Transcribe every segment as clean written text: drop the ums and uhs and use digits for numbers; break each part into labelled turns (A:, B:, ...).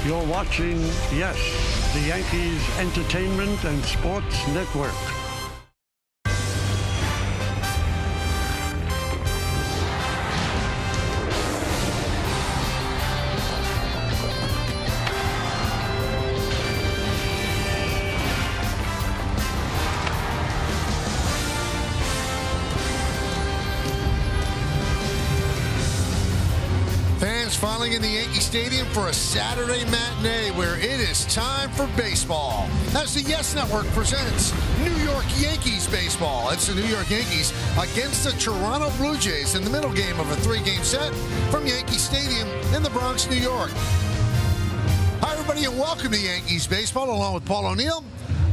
A: You're watching, yes, the Yankees Entertainment and Sports Network.
B: Filing in the Yankee Stadium for a Saturday matinee where it is time for baseball. As the Yes Network presents New York Yankees baseball. It's the New York Yankees against the Toronto Blue Jays in the middle game of a three-game set from Yankee Stadium in the Bronx, New York. Hi, everybody, and welcome to Yankees baseball along with Paul O'Neill.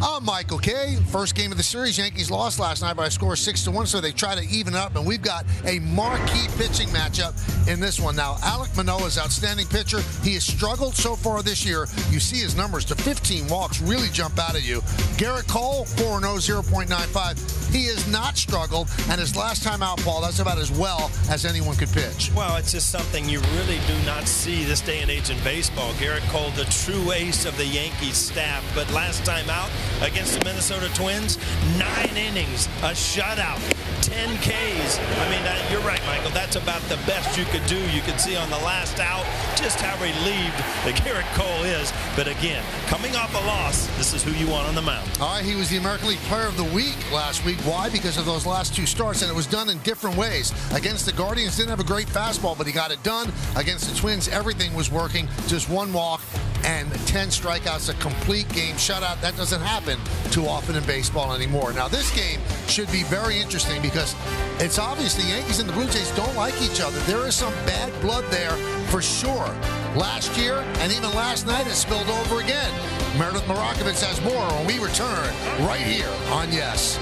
B: I'm Michael Kay. First game of the series, Yankees lost last night by a score of 6-1, so they try to even up, and we've got a marquee pitching matchup in this one. Now, Alek Manoah's outstanding pitcher. He has struggled so far this year. You see his numbers, the 15 walks really jump out at you. Gerrit Cole, 4-0, 0.95. He has not struggled, and his last time out, Paul, that's about as well as anyone could pitch.
C: Well, it's just something you really do not see this day and age in baseball. Gerrit Cole, the true ace of the Yankees staff, but last time out, against the Minnesota Twins, 9 innings, a shutout, 10 Ks. I mean, you're right, Michael. That's about the best you could do. You could see on the last out just how relieved that Gerrit Cole is. But again, coming off a loss, this is who you want on the mound.
B: All right, he was the American League Player of the Week last week. Why? Because of those last two starts, and it was done in different ways. Against the Guardians, didn't have a great fastball, but he got it done. Against the Twins, everything was working. Just one walk and 10 strikeouts, a complete game shutout. That doesn't happen too often in baseball anymore. Now, this game should be very interesting because it's obvious the Yankees and the Blue Jays don't like each other. There is some bad blood there for sure. Last year and even last night it spilled over again. Meredith Marakovitz has more when we return right here on Yes.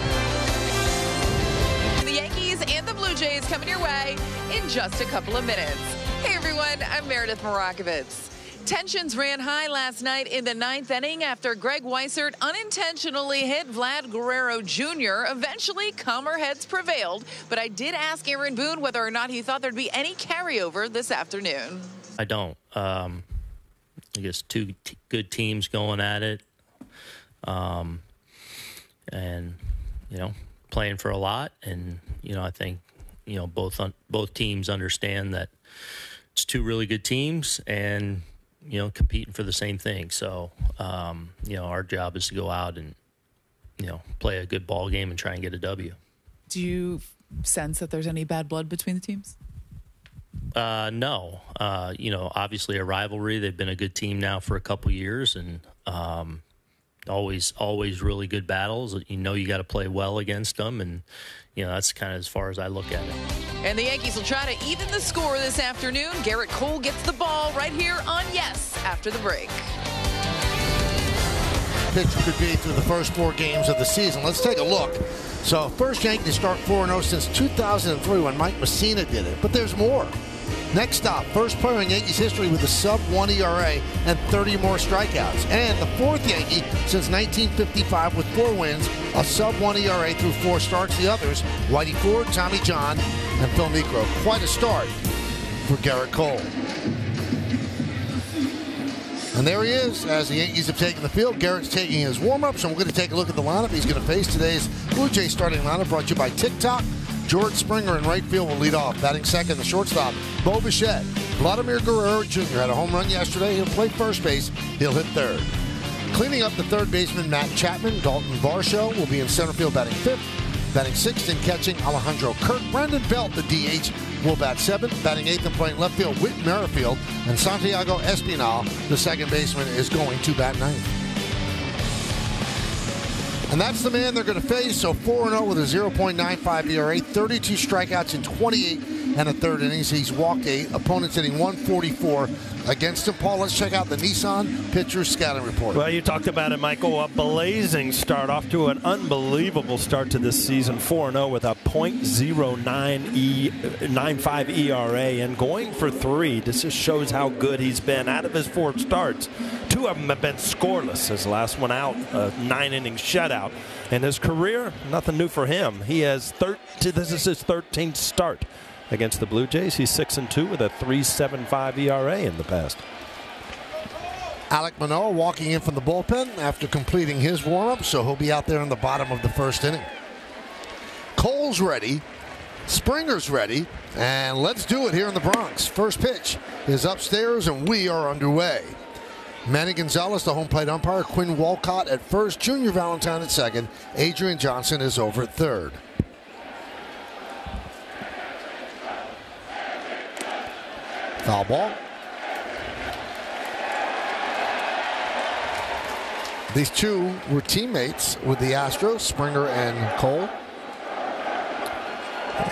D: The Yankees and the Blue Jays coming your way in just a couple of minutes. Hey everyone, I'm Meredith Marakovitz. Tensions ran high last night in the 9th inning after Greg Weissert unintentionally hit Vlad Guerrero Jr. Eventually, calmer heads prevailed, but I did ask Aaron Boone whether or not he thought there'd be any carryover this afternoon.
E: I don't. I guess two good teams going at it, and playing for a lot, and I think both teams understand that it's two really good teams, and competing for the same thing. So, our job is to go out and, play a good ball game and try and get a W.
D: Do you sense that there's any bad blood between the teams?
E: No. Obviously a rivalry. They've been a good team now for a couple years, and always really good battles. You got to play well against them, and that's kind of as far as I look at it.
D: And the Yankees will try to even the score this afternoon. Gerrit Cole gets the ball right here on Yes after the break.
B: Pitch could be through the first 4 games of the season. Let's take a look. So, first Yankee to start 4-0 since 2003 when Mike Mussina did it. But there's more. Next stop, first player in Yankees history with a sub-1 ERA and 30 more strikeouts. And the 4th Yankee since 1955 with 4 wins, a sub-1 ERA through 4 starts. The others, Whitey Ford, Tommy John, and Phil Niekro. Quite a start for Gerrit Cole. And there he is as the Yankees have taken the field. Garrett's taking his warm-ups, and we're going to take a look at the lineup he's going to face. Today's Blue Jays starting lineup brought to you by TikTok. George Springer in right field will lead off. Batting second, the shortstop, Bo Bichette. Vladimir Guerrero Jr. had a home run yesterday. He'll play first base. He'll hit third. Cleaning up the third baseman, Matt Chapman. Dalton Varsho will be in center field batting fifth. Batting sixth and catching, Alejandro Kirk. Brandon Belt, the DH, will bat seventh. Batting eighth and playing left field, Whit Merrifield. And Santiago Espinal, the second baseman, is going to bat ninth. And that's the man they're going to face. So 4-0 with a 0.95 ERA, 32 strikeouts in 28 and a third innings. He's walked 8. Opponents hitting 144 against him. Paul, let's check out the Nissan pitcher scouting report.
C: Well, you talked about it, Michael. A blazing start, off to an unbelievable start to this season. 4-0 with a .0995 ERA and going for 3. This just shows how good he's been. Out of his 4 starts, 2 of them have been scoreless. His last one out, a 9-inning shutout. In his career, nothing new for him. He has this is his 13th start against the Blue Jays. He's 6-2 with a .375 ERA in the past.
B: Alek Manoah walking in from the bullpen after completing his warm-up, so he'll be out there in the bottom of the first inning. Cole's ready. Springer's ready. And let's do it here in the Bronx. First pitch is upstairs, and we are underway. Manny Gonzalez, the home plate umpire. Quinn Walcott at first. Junior Valentine at second. Adrian Johnson is over at third. Foul ball. These two were teammates with the Astros, Springer and Cole.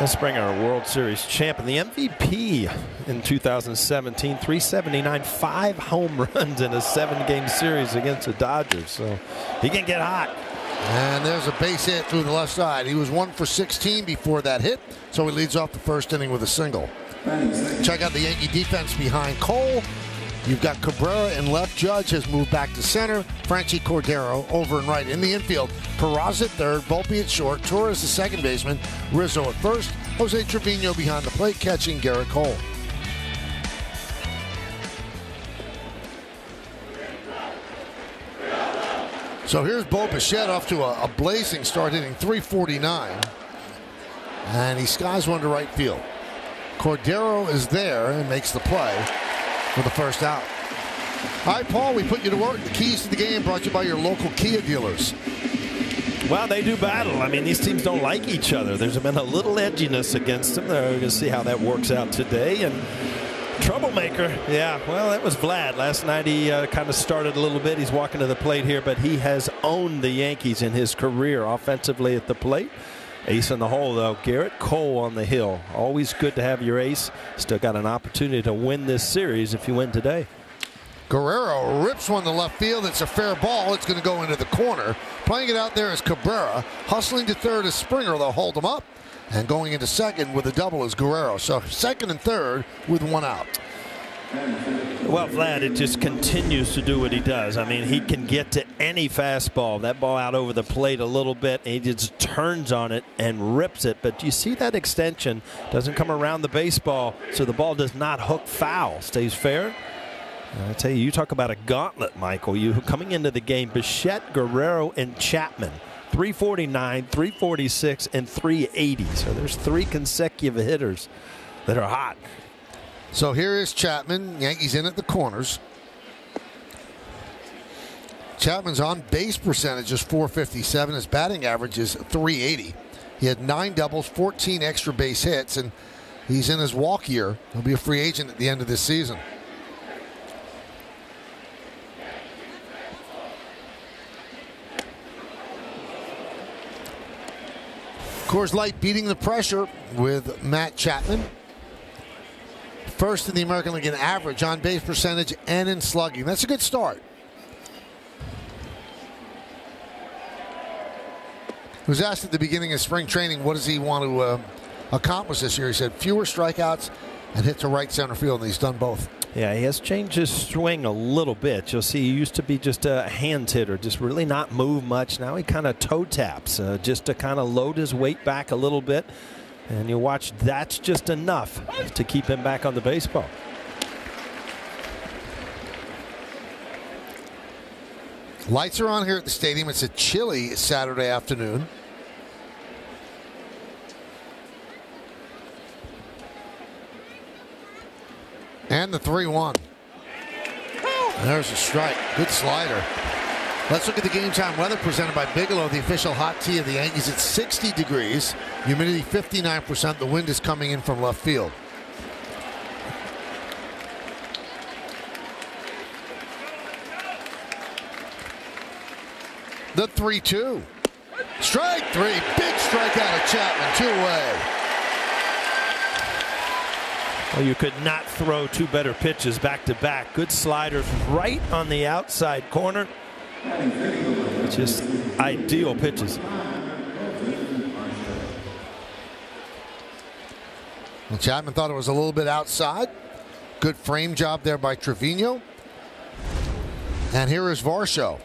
C: Springer, a World Series champion, the MVP in 2017, 379, 5 home runs in a 7-game series against the Dodgers. So he can get hot.
B: And there's a base hit through the left side. He was 1 for 16 before that hit, so he leads off the first inning with a single. Check out the Yankee defense behind Cole. You've got Cabrera in left. Judge has moved back to center. Franchi Cordero over and right in the infield. Peraza at third. Volpe at short. Torres the second baseman. Rizzo at first. Jose Trevino behind the plate catching Garrett Cole. So here's Bo Bichette off to a blazing start, hitting .349. And he skies one to right field. Cordero is there and makes the play for the first out. All right, Paul, we put you to work. The keys to the game brought to you by your local Kia dealers.
C: Well, they do battle. I mean, these teams don't like each other. There's been a little edginess against them. We're going to see how that works out today. And troublemaker, yeah, well, that was Vlad. Last night he kind of started a little bit. He's walking to the plate here, but he has owned the Yankees in his career offensively at the plate. Ace in the hole, though. Garrett Cole on the hill. Always good to have your ace. Still got an opportunity to win this series if you win today.
B: Guerrero rips one to left field. It's a fair ball. It's going to go into the corner. Playing it out there is Cabrera. Hustling to third is Springer. They'll hold him up. And going into second with a double is Guerrero. So second and third with one out.
C: Well, Vlad, it just continues to do what he does. I mean, he can get to any fastball. That ball out over the plate a little bit, and he just turns on it and rips it. But you see that extension doesn't come around the baseball, so the ball does not hook foul. Stays fair. I tell you, you talk about a gauntlet, Michael. You coming into the game, Bichette, Guerrero, and Chapman. 349, 346, and 380. So there's 3 consecutive hitters that are hot.
B: So here is Chapman. Yankees in at the corners. Chapman's on base percentage is .457. His batting average is .380. He had 9 doubles, 14 extra base hits, and he's in his walk year. He'll be a free agent at the end of this season. Coors Light beating the pressure with Matt Chapman. First in the American League in average, on base percentage, and in slugging. That's a good start. He was asked at the beginning of spring training, what does he want to accomplish this year? He said fewer strikeouts and hit to right center field, and he's done both.
C: Yeah, he has changed his swing a little bit. You'll see he used to be just a hands hitter, just really not move much. Now he kind of toe taps just to kind of load his weight back a little bit. And you watch, that's just enough to keep him back on the baseball.
B: Lights are on here at the stadium. It's a chilly Saturday afternoon. And the 3-1. There's a strike. Good slider. Let's look at the game time weather presented by Bigelow, the official hot tea of the Yankees. It's 60 degrees, humidity 59%. The wind is coming in from left field. The 3-2. Strike 3. Big strikeout of Chapman. 2 away.
C: Well, you could not throw 2 better pitches back to back. Good sliders right on the outside corner. Just ideal pitches.
B: Well, Chapman thought it was a little bit outside. Good frame job there by Trevino. And here is Varsho.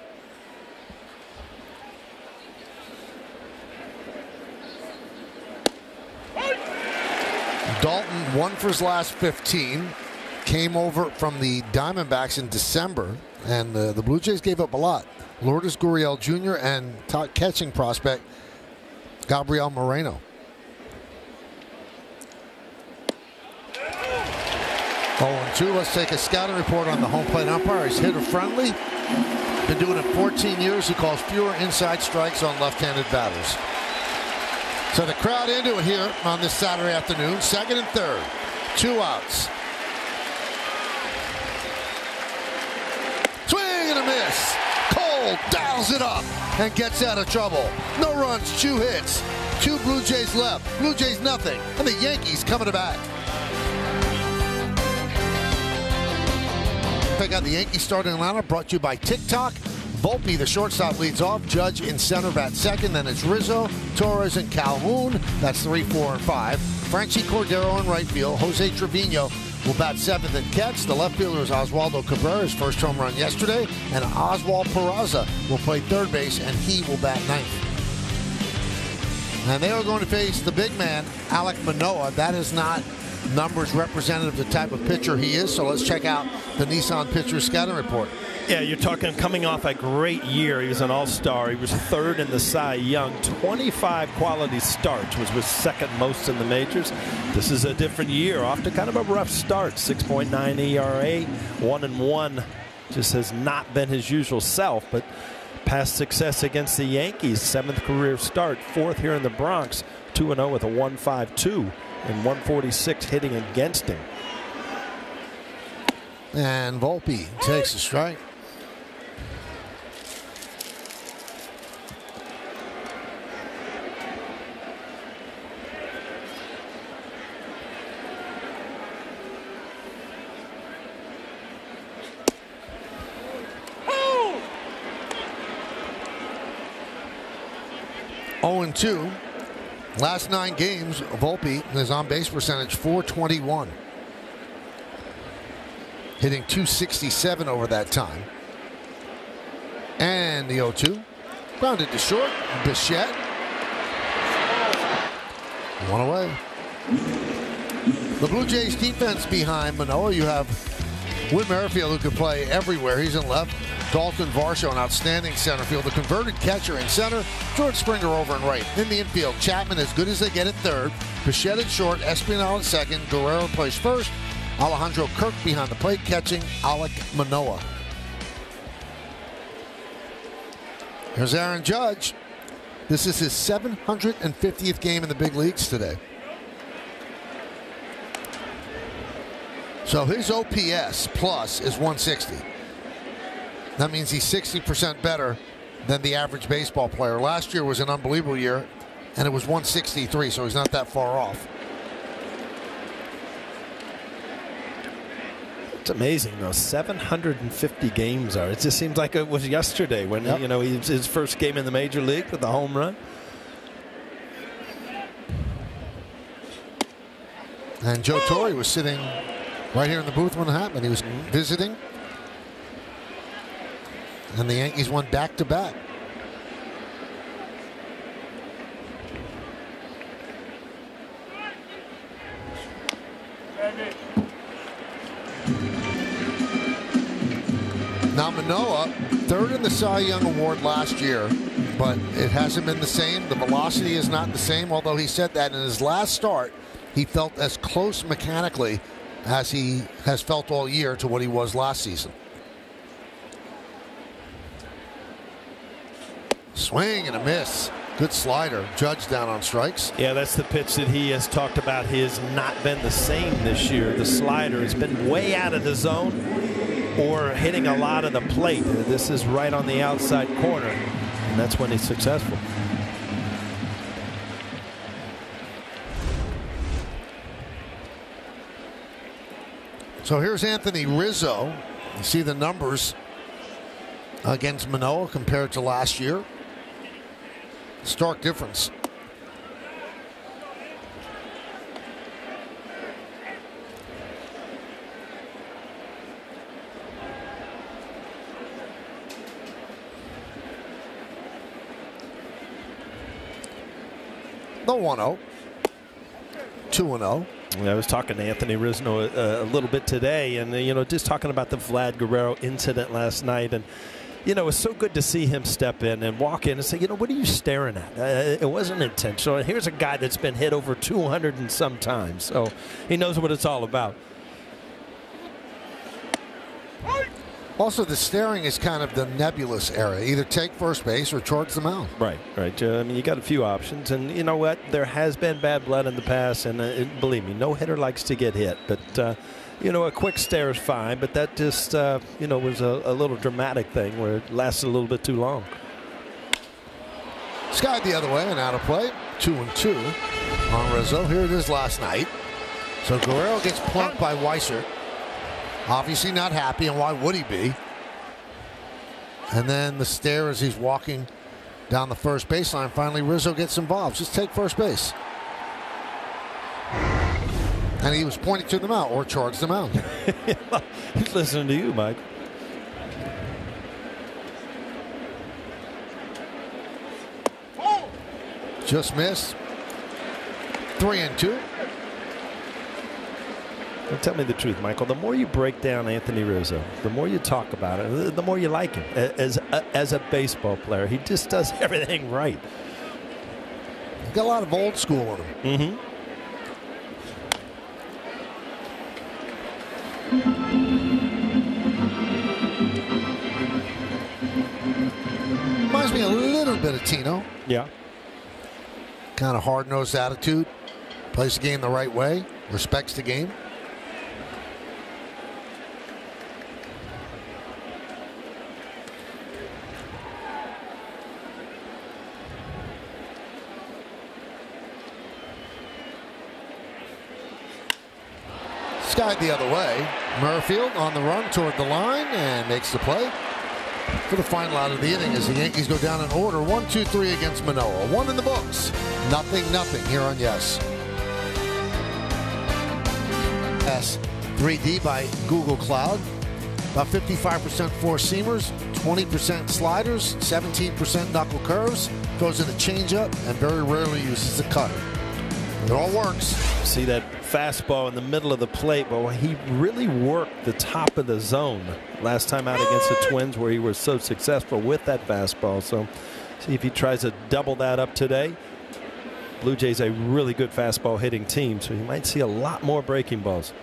B: Dalton 1 for his last 15. came over from the Diamondbacks in December, and the Blue Jays gave up a lot. Lourdes Gurriel Jr. and top catching prospect Gabriel Moreno. Oh, 2. Let's take a scouting report on the home plate umpire. He's hitter friendly. Been doing it 14 years. He calls fewer inside strikes on left-handed batters. So the crowd into it here on this Saturday afternoon. Second and third. 2 outs. Swing and a miss. Cole dials it up and gets out of trouble. No runs, 2 hits. 2 Blue Jays left. Blue Jays nothing. And the Yankees coming to bat. Check out the Yankees starting lineup brought to you by TikTok. Volpe, the shortstop, leads off. Judge in center, bat second. Then it's Rizzo, Torres, and Calhoun. That's 3, 4, and 5. Franchi Cordero in right field. Jose Trevino will bat 7th and catch. The left fielder is Oswaldo Cabrera, his first home run yesterday. And Oswald Peraza will play third base, and he will bat 9th. And they are going to face the big man, Alek Manoah. That is not numbers representative of the type of pitcher he is. So let's check out the Nissan pitcher scouting report.
C: Yeah, you're talking coming off a great year. He was an all-star. He was 3rd in the Cy Young. 25 quality starts, which was 2nd most in the majors. This is a different year. Off to kind of a rough start. 6.9 ERA, 1-1. Just has not been his usual self, but past success against the Yankees. 7th career start. 4th here in the Bronx. 2-0 with a 1.52 and 146 hitting against him.
B: And Volpe takes a strike. Oh! 0-2. Last 9 games, Volpe, his on-base percentage, .421. Hitting .267 over that time. And the 0-2. Grounded to short. Bichette. 1 away. The Blue Jays defense behind Manoah. You have Whit Merrifield, who can play everywhere. He's in left. Dalton Varsho, an outstanding center field. The converted catcher in center. George Springer over in right. In the infield, Chapman as good as they get at third. Bichette at short. Espinal at second. Guerrero plays first. Alejandro Kirk behind the plate catching Alek Manoah. Here's Aaron Judge. This is his 750th game in the big leagues today. So his OPS plus is 160. That means he's 60% better than the average baseball player. Last year was an unbelievable year, and it was 163, so he's not that far off.
C: It's amazing, though. 750 games are. It just seems like it was yesterday when you know he was his first game in the major league with the home run.
B: And Joe Torre was sitting right here in the booth when it happened. He was visiting. And the Yankees won back-to-back. Now Manoah, 3rd in the Cy Young Award last year, but it hasn't been the same. The velocity is not the same, although he said that in his last start, he felt as close mechanically as he has felt all year to what he was last season. Swing and a miss. Good slider. Judge down on strikes.
C: Yeah, that's the pitch that he has talked about. He has not been the same this year. The slider has been way out of the zone or hitting a lot of the plate. This is right on the outside corner, and that's when he's successful.
B: So here's Anthony Rizzo. You see the numbers against Manoah compared to last year. Stark difference. The 1-0. 2-0.
F: I was talking to Anthony Rizzo a little bit today, and just talking about the Vlad Guerrero incident last night, and it was so good to see him step in and walk in and say, what are you staring at? It wasn't intentional. And here's a guy that's been hit over 200 and some times, so he knows what it's all about.
B: Also, the staring is kind of the nebulous area. Either take first base or charge the mound.
F: Right. I mean, you got a few options. And you know what? There has been bad blood in the past. And believe me, no hitter likes to get hit. But, a quick stare is fine. But that just, was a little dramatic thing where it lasted a little bit too long.
B: Skied the other way and out of play. 2-2 on Rizzo. Here it is last night. So Guerrero gets plunked by Weissert. Obviously not happy, and why would he be? And then the stare as he's walking down the first baseline. Finally, Rizzo gets involved. Just take first base. And he was pointing to them out or charged them out.
F: He's listening to you, Mike.
B: Just missed. 3-2.
F: Well, tell me the truth, Michael. The more you break down Anthony Rizzo, the more you talk about it, the more you like him as a baseball player. He just does everything right.
B: He's got a lot of old school in him. Reminds me a little bit of Tino.
F: Yeah.
B: Kind of hard-nosed attitude. Plays the game the right way. Respects the game. Skied the other way. Merrifield on the run toward the line and makes the play for the final out of the inning as the Yankees go down in order 1-2-3 against Manoah. 1 in the books. 0-0 here on Yes. 3D by Google Cloud. About 55% four-seamers, 20% sliders, 17% knuckle curves. Goes in a changeup and very rarely uses the cutter. It all works.
F: See that fastball in the middle of the plate, but he really worked the top of the zone last time out against the Twins where he was so successful with that fastball. So see if he tries to double that up today. Blue Jays a really good fastball hitting team, so you might see a lot more breaking balls.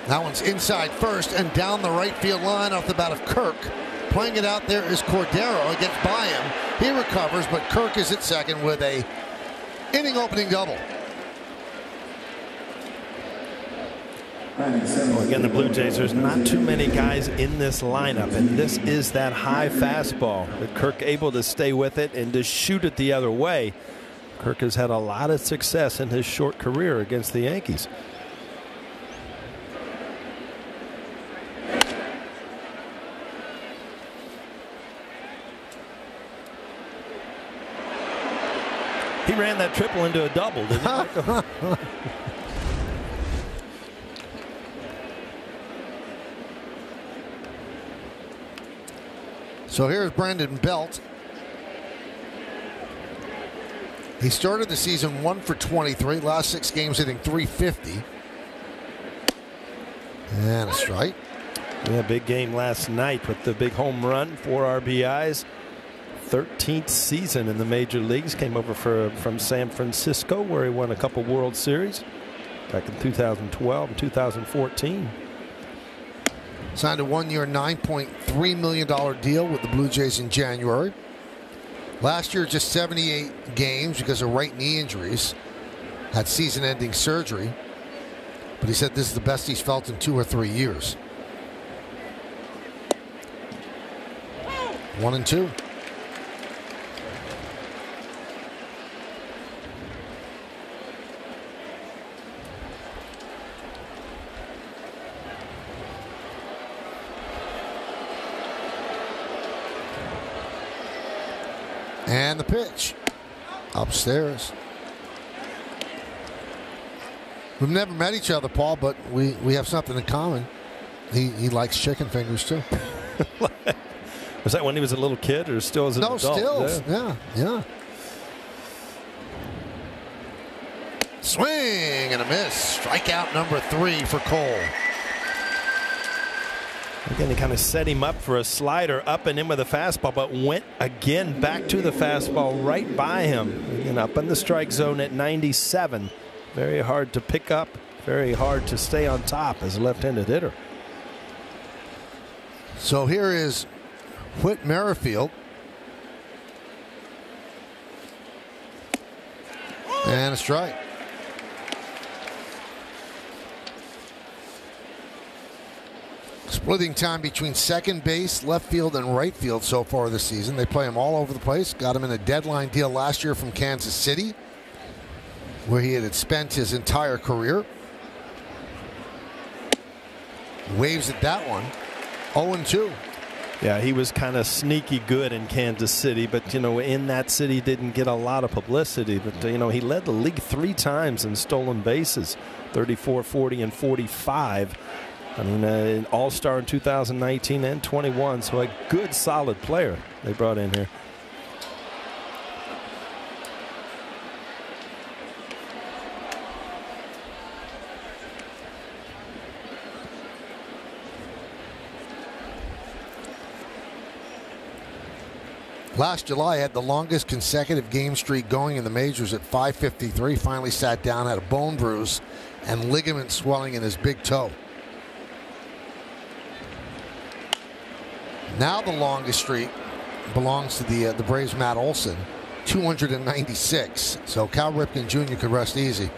B: That one's inside first and down the right field line off the bat of Kirk. Playing it out there is Cordero. It gets by him. He recovers, but Kirk is at second with a inning-opening double.
F: Well, again, the Blue Jays, there's not too many guys in this lineup, and this is that high fastball. But Kirk able to stay with it and to shoot it the other way. Kirk has had a lot of success in his short career against the Yankees. He ran that triple into a double, didn't he?
B: So here's Brandon Belt. He started the season 1 for 23. Last 6 games hitting .350. And a strike.
F: Yeah, big game last night with the big home run, 4 RBIs. 13th season in the major leagues. Came over from San Francisco where he won a couple World Series back in 2012 and 2014.
B: Signed a 1-year $9.3 million deal with the Blue Jays in January. Last year just 78 games because of right knee injuries. Had season-ending surgery. But he said this is the best he's felt in 2 or 3 years. 1-2. And the pitch upstairs. We've never met each other, Paul, but we have something in common. He likes chicken fingers too.
F: Was that when he was a little kid or still as an adult?
B: No, still. Yeah. swing and a miss. Strikeout number 3 for Cole.
F: Again, he kind of set him up for a slider, up and in with a fastball, but went again back to the fastball right by him. Again, up in the strike zone at 97. Very hard to pick up, very hard to stay on top as a left-handed hitter.
B: So here is Whit Merrifield. And a strike. Splitting time between second base, left field, and right field so far this season. They play him all over the place. Got him in a deadline deal last year from Kansas City, where he had spent his entire career. Waves at that one. 0-2.
F: Yeah, he was kind of sneaky good in Kansas City, but, in that city didn't get a lot of publicity. But, he led the league 3 times in stolen bases, 34, 40, and 45. I mean, an all-star in 2019 and 21, so a good, solid player they brought in here.
B: Last July had the longest consecutive game streak going in the majors at 553. Finally sat down, had a bone bruise and ligament swelling in his big toe. Now the longest streak belongs to the Braves' Matt Olson, 296. So Cal Ripken Jr. could rest easy.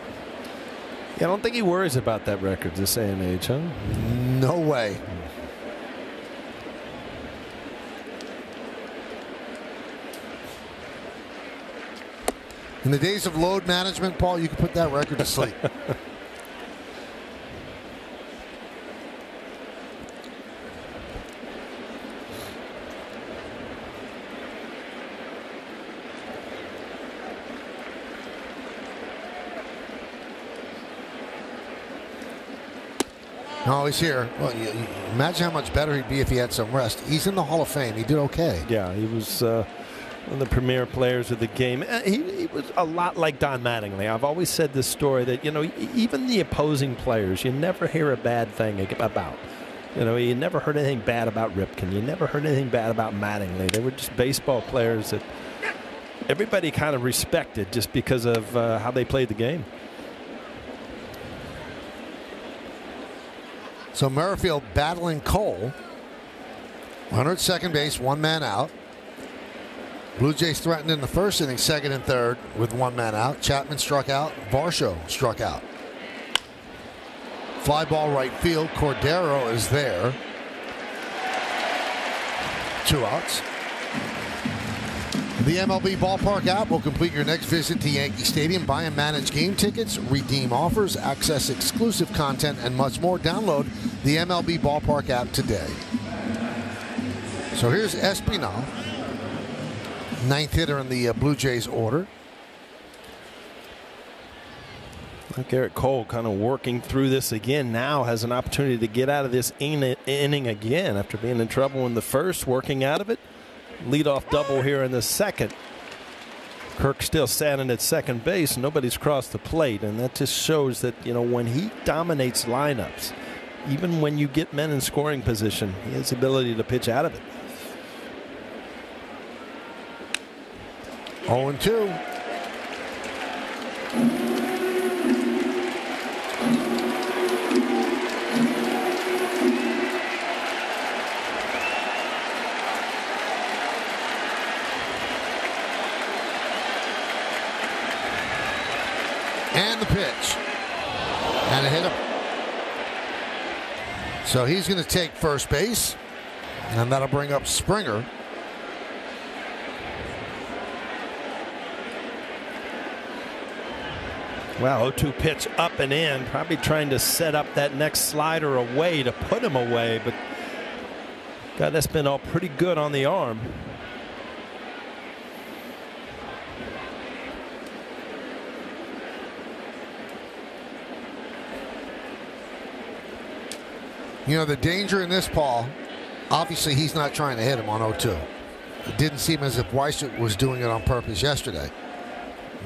F: Yeah, I don't think he worries about that record this day and age, huh?
B: No way. In the days of load management, Paul, you can put that record to sleep. No, he's here. Well, imagine how much better he'd be if he had some rest. He's in the Hall of Fame. He did okay.
F: Yeah, he was one of the premier players of the game. He was a lot like Don Mattingly. I've always said this story that, even the opposing players, you never hear a bad thing about. You never heard anything bad about Ripken. You never heard anything bad about Mattingly. They were just baseball players that everybody kind of respected just because of how they played the game.
B: So Merrifield battling Cole. Runner at second base, 1 man out. Blue Jays threatened in the first inning, second and third with 1 man out. Chapman struck out. Varsho struck out. Fly ball right field. Cordero is there. 2 outs. The MLB Ballpark app will complete your next visit to Yankee Stadium. Buy and manage game tickets, redeem offers, access exclusive content, and much more. Download the MLB Ballpark app today. So here's Espinal, 9th hitter in the Blue Jays order.
F: Garrett Cole kind of working through this again. Now has an opportunity to get out of this inning again after being in trouble in the first, working out of it. Leadoff double here in the second. Kirk still standing at second base. Nobody's crossed the plate, and that just shows that, when he dominates lineups, even when you get men in scoring position, he has the ability to pitch out of it.
B: 0-2. And the pitch. And a hit him. So he's going to take first base. And that'll bring up Springer.
F: Wow, 0-2 pitch up and in. Probably trying to set up that next slider away to put him away. But God, that's been all pretty good on the arm.
B: The danger in this, Paul, obviously he's not trying to hit him on 0-2. It didn't seem as if Weissert was doing it on purpose yesterday.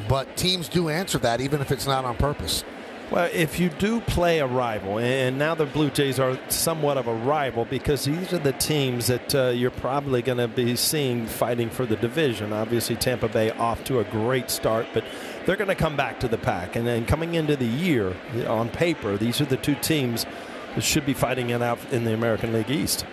B: but teams do answer that even if it's not on purpose.
F: Well, if you do play a rival, and now the Blue Jays are somewhat of a rival because these are the teams that you're probably going to be seeing fighting for the division. Obviously, Tampa Bay off to a great start, but they're going to come back to the pack. And then coming into the year, on paper, these are the two teams that should be fighting it out in the American League East.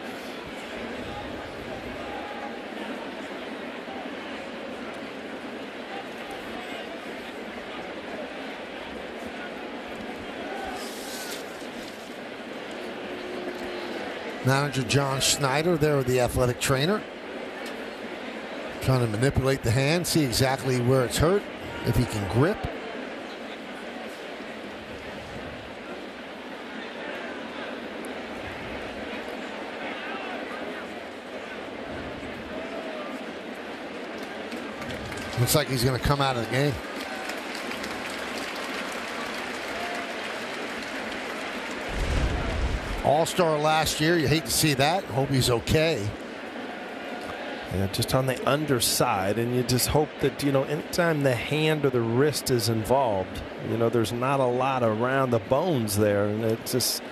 B: Manager John Schneider there with the athletic trainer. Trying to manipulate the hand, see exactly where it's hurt, if he can grip. Looks like he's going to come out of the game. All-star last year. You hate to see that. Hope he's okay.
F: Yeah, just on the underside, and you just hope that, anytime the hand or the wrist is involved, there's not a lot around the bones there, and it just,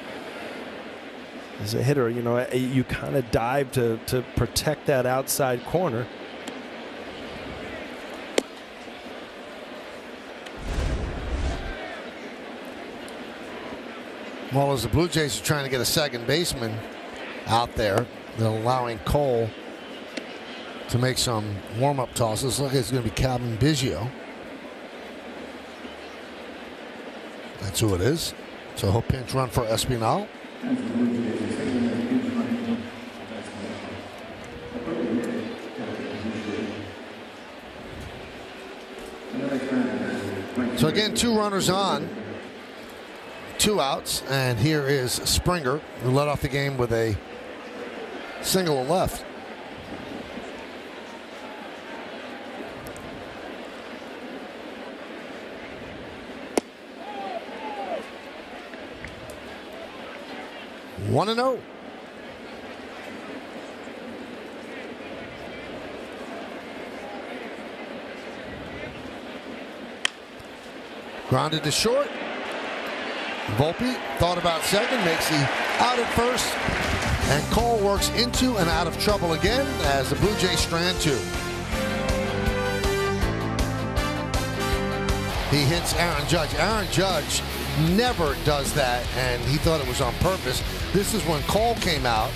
F: as a hitter, you kind of dive to protect that outside corner.
B: Well, as the Blue Jays are trying to get a second baseman out there, they're allowing Cole to make some warm-up tosses. Look, it's going to be Calvin Biggio. That's who it is. So he'll pinch run for Espinal. So again, 2 runners on. 2 outs, and here is Springer, who led off the game with a single left. One and 0. Grounded to short. Volpe thought about second, makes the out at first, and Cole works into and out of trouble again as the Blue Jays strand 2. He hits Aaron Judge. Aaron Judge never does that, and he thought it was on purpose. This is when Cole came out,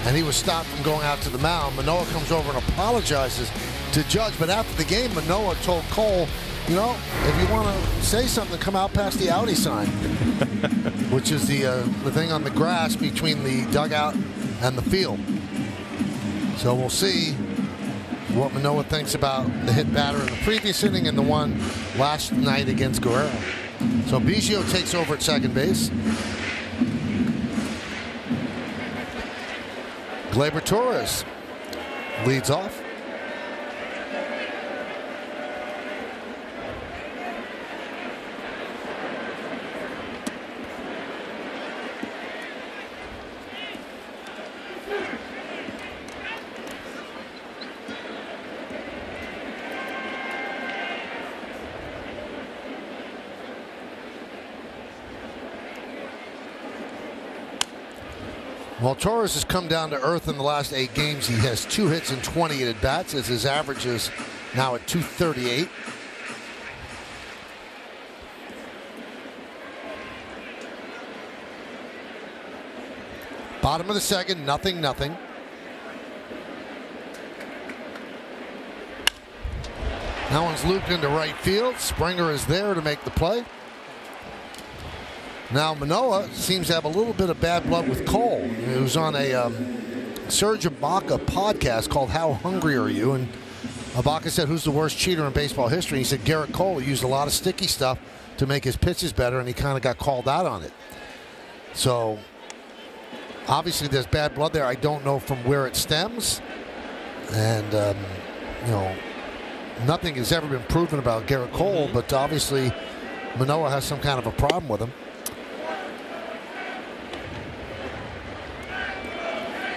B: and he was stopped from going out to the mound. Manoah comes over and apologizes to Judge, but after the game, Manoah told Cole, if you want to say something, come out past the outie sign, which is the thing on the grass between the dugout and the field. So we'll see what Manoah thinks about the hit batter in the previous inning and the one last night against Guerrero. So Biggio takes over at second base. Gleyber Torres leads off. Well, Torres has come down to earth in the last 8 games. He has 2 hits and 28 at-bats as his average is now at 238. Bottom of the second, 0-0. That one's looped into right field. Springer is there to make the play. Now Manoah seems to have a little bit of bad blood with Cole. He was on a Serge Ibaka podcast called How Hungry Are You? And Ibaka said, who's the worst cheater in baseball history? And he said Garrett Cole. He used a lot of sticky stuff to make his pitches better, and he kind of got called out on it. So obviously there's bad blood there. I don't know from where it stems. And, nothing has ever been proven about Garrett Cole, but obviously Manoah has some kind of a problem with him.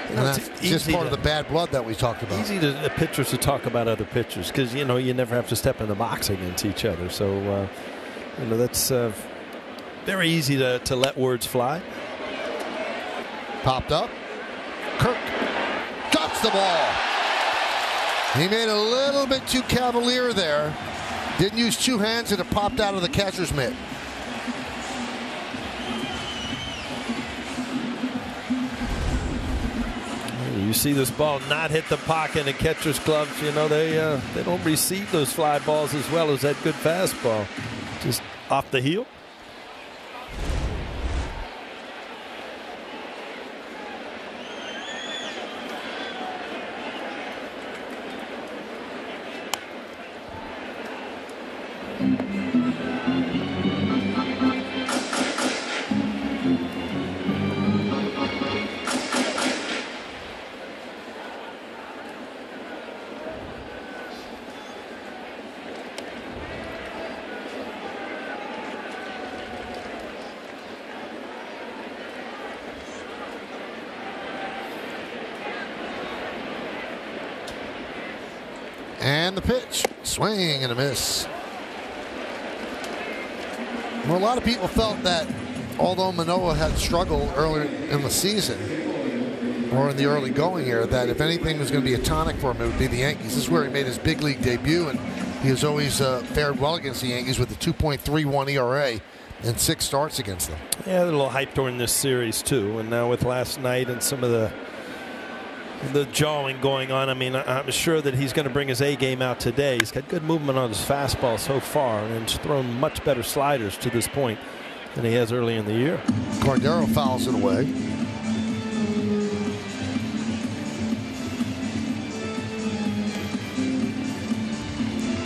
B: And that's just part of the bad blood that we talked about.
F: Easy to pitchers to talk about other pitchers because, you never have to step in the box against each other. So, that's very easy to let words fly.
B: Popped up. Kirk drops the ball. He made a little bit too cavalier there. Didn't use two hands, and it popped out of the catcher's mitt.
F: You see this ball not hit the pocket in the catcher's gloves. They don't receive those fly balls as well as that good fastball. Just off the heel.
B: And the pitch, swing and a miss. Well, a lot of people felt that although Manoah had struggled earlier in the season, or in the early going here, that if anything was going to be a tonic for him, it would be the Yankees. This is where he made his big league debut, and he has always fared well against the Yankees with a 2.31 ERA and 6 starts against them.
F: Yeah, a little hype during this series too, and now with last night and some of the jawing going on, I'm sure that he's going to bring his A game out today. He's got good movement on his fastball so far, and he's thrown much better sliders to this point than he has early in the year.
B: Cordero fouls it away.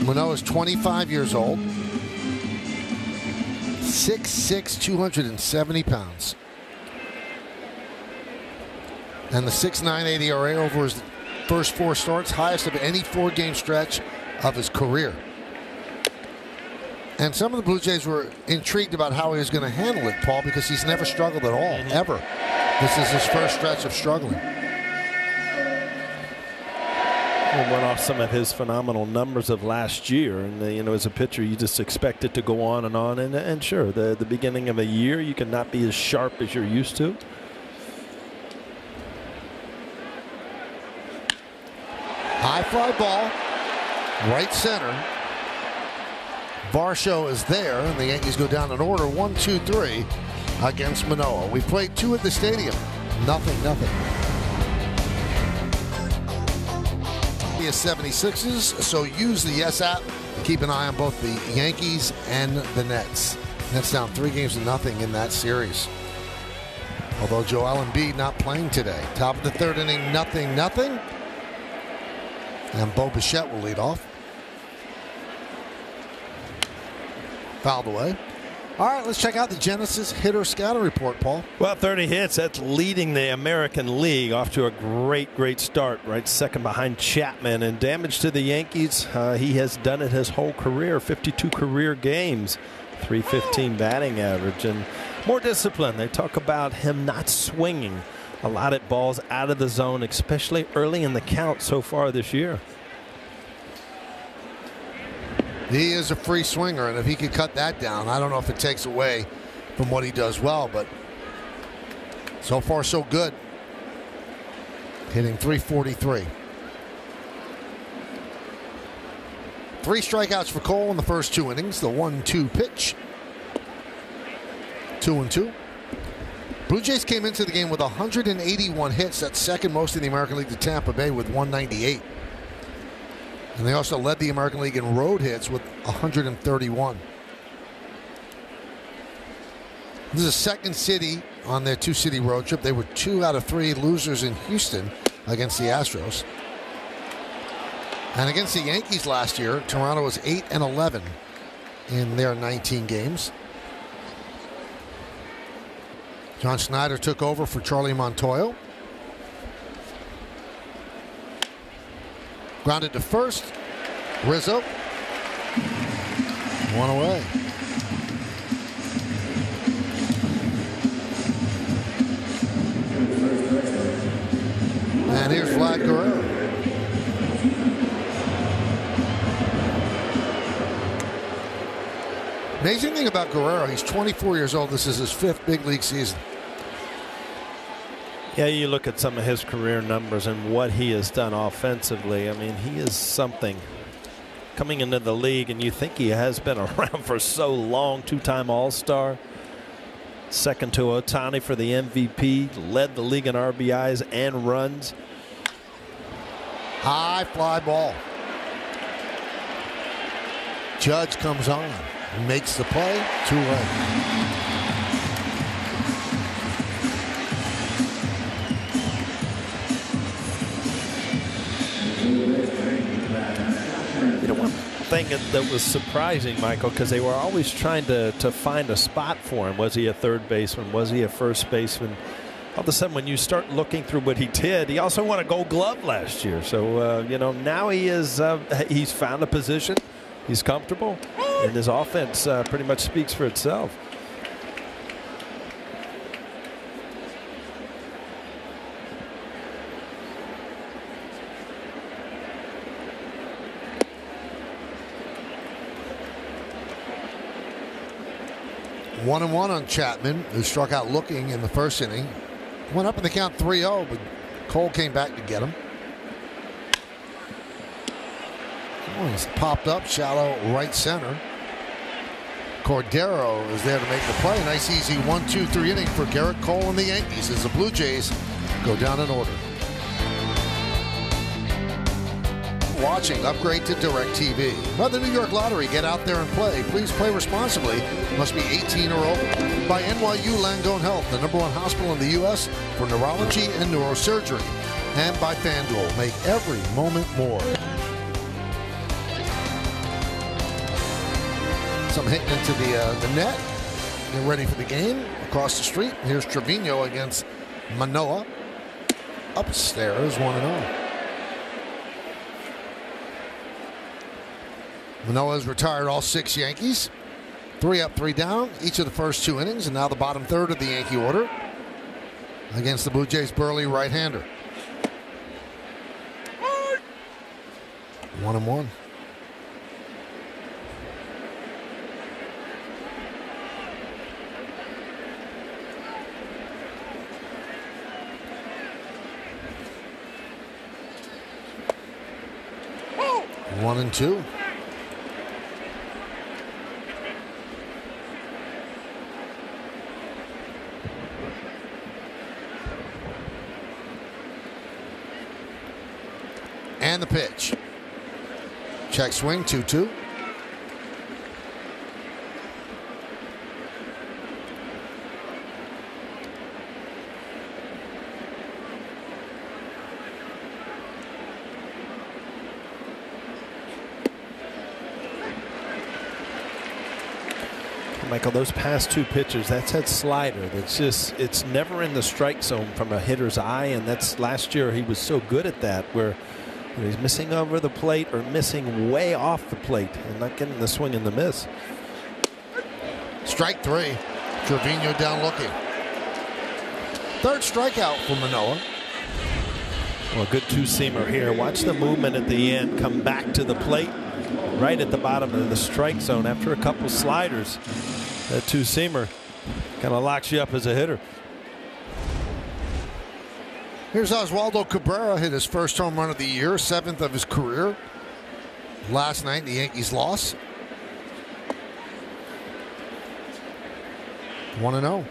B: Manoah is 25 years old, 6'6", 270 pounds. And the 6.98 ERA over his first 4 starts, highest of any 4-game stretch of his career. And some of the Blue Jays were intrigued about how he was going to handle it, Paul, because he's never struggled at all, ever. This is his first stretch of struggling.
F: Went off some of his phenomenal numbers of last year, and as a pitcher, you just expect it to go on, and sure, the beginning of a year, you cannot be as sharp as you're used to.
B: High fly ball, right center. Varsho is there, and the Yankees go down in order 1-2-3 against Manoah. We played 2 at the stadium. Nothing. The 76s, so use the Yes app to keep an eye on both the Yankees and the Nets. Nets down 3-0 in that series. Although Joel Embiid not playing today. Top of the 3rd inning, 0-0. And Bo Bichette will lead off. Fouled away. All right, let's check out the Genesis hitter scouting report, Paul.
F: Well, 30 hits. That's leading the American League. Off to a great start. Right second behind Chapman. And damage to the Yankees. He has done it his whole career. 52 career games. .315 batting average. And more discipline. They talk about him not swinging a lot at balls out of the zone, especially early in the count so far this year.
B: He is a free swinger, and if he could cut that down, I don't know if it takes away from what he does well, but so far so good. Hitting .343. 3 strikeouts for Cole in the first 2 innings. The 1-2 pitch. 2-2. Blue Jays came into the game with 181 hits. That's second most in the American League to Tampa Bay with 198. And they also led the American League in road hits with 131. This is a second city on their 2-city road trip. They were 2 out of 3 losers in Houston against the Astros. And against the Yankees last year, Toronto was 8-11 in their 19 games. John Schneider took over for Charlie Montoyo. Grounded to first. Rizzo. 1 away. Vlad Guerrero. Amazing thing about Guerrero, he's 24 years old. This is his 5th big league season.
F: Yeah, you look at some of his career numbers and what he has done offensively. I mean, he is something coming into the league, and you think he has been around for so long. 2-time All-Star, second to Ohtani for the MVP, led the league in RBIs and runs.
B: High fly ball. Judge comes on, makes the play, 2-away.
F: Thing that was surprising, Michael, because they were always trying to find a spot for him. Was he a third baseman? Was he a first baseman? All of a sudden, when you start looking through what he did, he also won a Gold Glove last year. So you know, now he's found a position. He's comfortable, and his offense pretty much speaks for itself.
B: One and one on Chapman, who struck out looking in the first inning. Went up in the count 3-0, but Cole came back to get him. Oh, he's popped up, shallow right center. Cordero is there to make the play. Nice, easy 1-2-3 inning for Garrett Cole and the Yankees as the Blue Jays go down in order. Watching, upgrade to DirecTV. By the New York Lottery, get out there and play. Please play responsibly. Must be 18 or older. By NYU Langone Health, the #1 hospital in the U.S. for neurology and neurosurgery. And by FanDuel, make every moment more. Some hitting into the net. Get ready for the game. Across the street, here's Trevino against Manoah. Upstairs, 1-0. Manoah has retired all 6 Yankees. 3 up, 3 down, each of the first 2 innings, and now the bottom third of the Yankee order against the Blue Jays' burly right-hander. 1-1. Oh. 1-2. And the pitch. Check swing, 2-2.
F: Michael, those past 2 pitches, that's that slider. It's never in the strike zone from a hitter's eye, and that's last year he was so good at that, where he's missing over the plate or missing way off the plate and not getting the swing and the miss.
B: Strike 3. Trevino down looking. Third strikeout for Manoah.
F: Well, a good two-seamer here. Watch the movement at the end. Come back to the plate right at the bottom of the strike zone after a couple sliders. That two-seamer kind of locks you up as a hitter.
B: Here's Oswaldo Cabrera, hit his first home run of the year, 7th of his career. Last night, the Yankees lost. 1-0.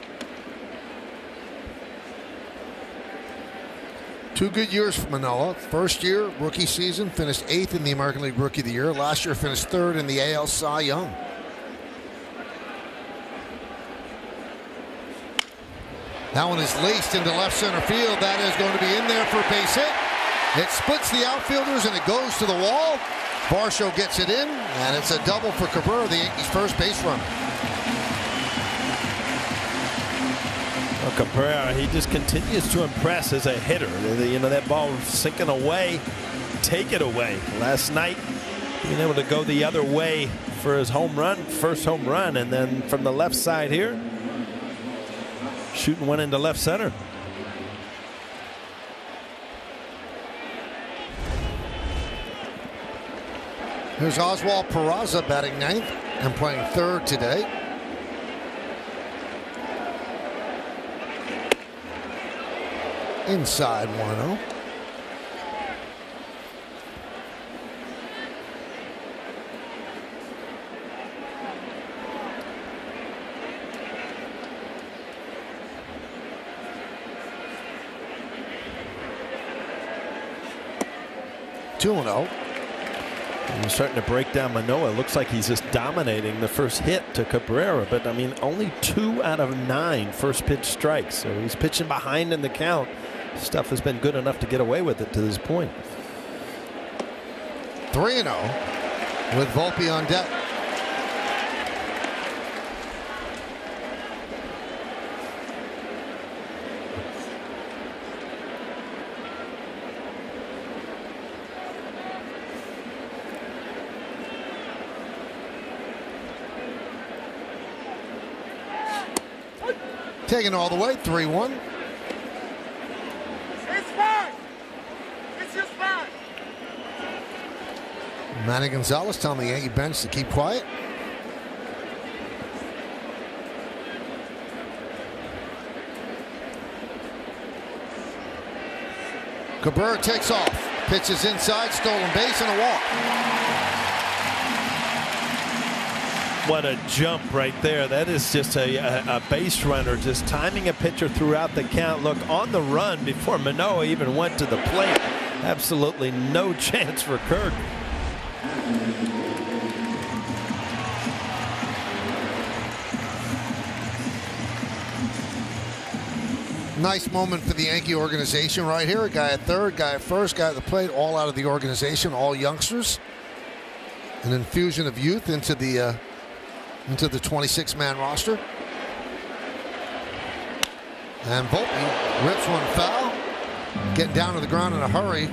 B: 2 good years for Manoah. First year, rookie season, finished 8th in the American League Rookie of the Year. Last year, finished 3rd in the AL Cy Young. That one is laced into left center field. That is going to be in there for a base hit. It splits the outfielders and it goes to the wall. Varsho gets it in, and it's a double for Cabrera, the Yankees' first base runner.
F: Well, Cabrera, he just continues to impress as a hitter. You know, that ball sinking away, take it away. Last night, being able to go the other way for his home run, first home run, and then from the left side here, shooting one into left center.
B: Here's Oswald Peraza batting ninth and playing third today. Inside 1-0.
F: We're starting to break down Manoah. Looks like he's just dominating the first hit to Cabrera, but I mean, only 2 out of 9 first pitch strikes. So he's pitching behind in the count. Stuff has been good enough to get away with it to this point.
B: 3-0 with Volpe on deck. Taking all the way, 3-1.
G: It's fine. It's just fine.
B: Manny Gonzalez telling the Yankee bench to keep quiet. Cabrera takes off. Pitches inside, stolen base, and a walk.
F: What a jump right there. That is just a base runner, just timing a pitcher throughout the count. Look, on the run before Manoah even went to the plate. Absolutely no chance for Kirk.
B: Nice moment for the Yankee organization right here. A guy at third, guy at first, guy at the plate, all out of the organization, all youngsters. An infusion of youth into the 26-man roster. And Volpe rips one foul. Getting down to the ground in a hurry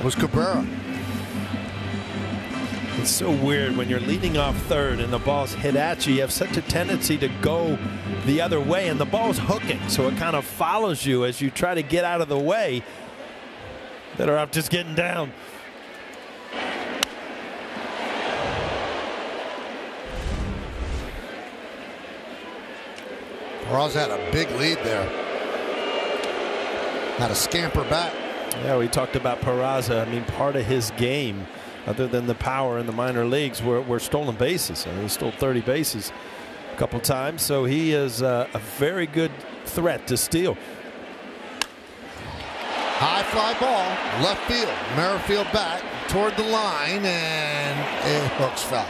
B: was Cabrera.
F: It's so weird when you're leading off third and the ball's hit at you. You have such a tendency to go the other way, and the ball's hooking, so it kind of follows you as you try to get out of the way. Better off just getting down.
B: Peraza had a big lead there. Had to scamper back.
F: Yeah, we talked about Peraza. I mean, part of his game, other than the power in the minor leagues, were stolen bases. He stole 30 bases a couple times, so he is a very good threat to steal.
B: High fly ball, left field. Merrifield back toward the line, and it hooks foul.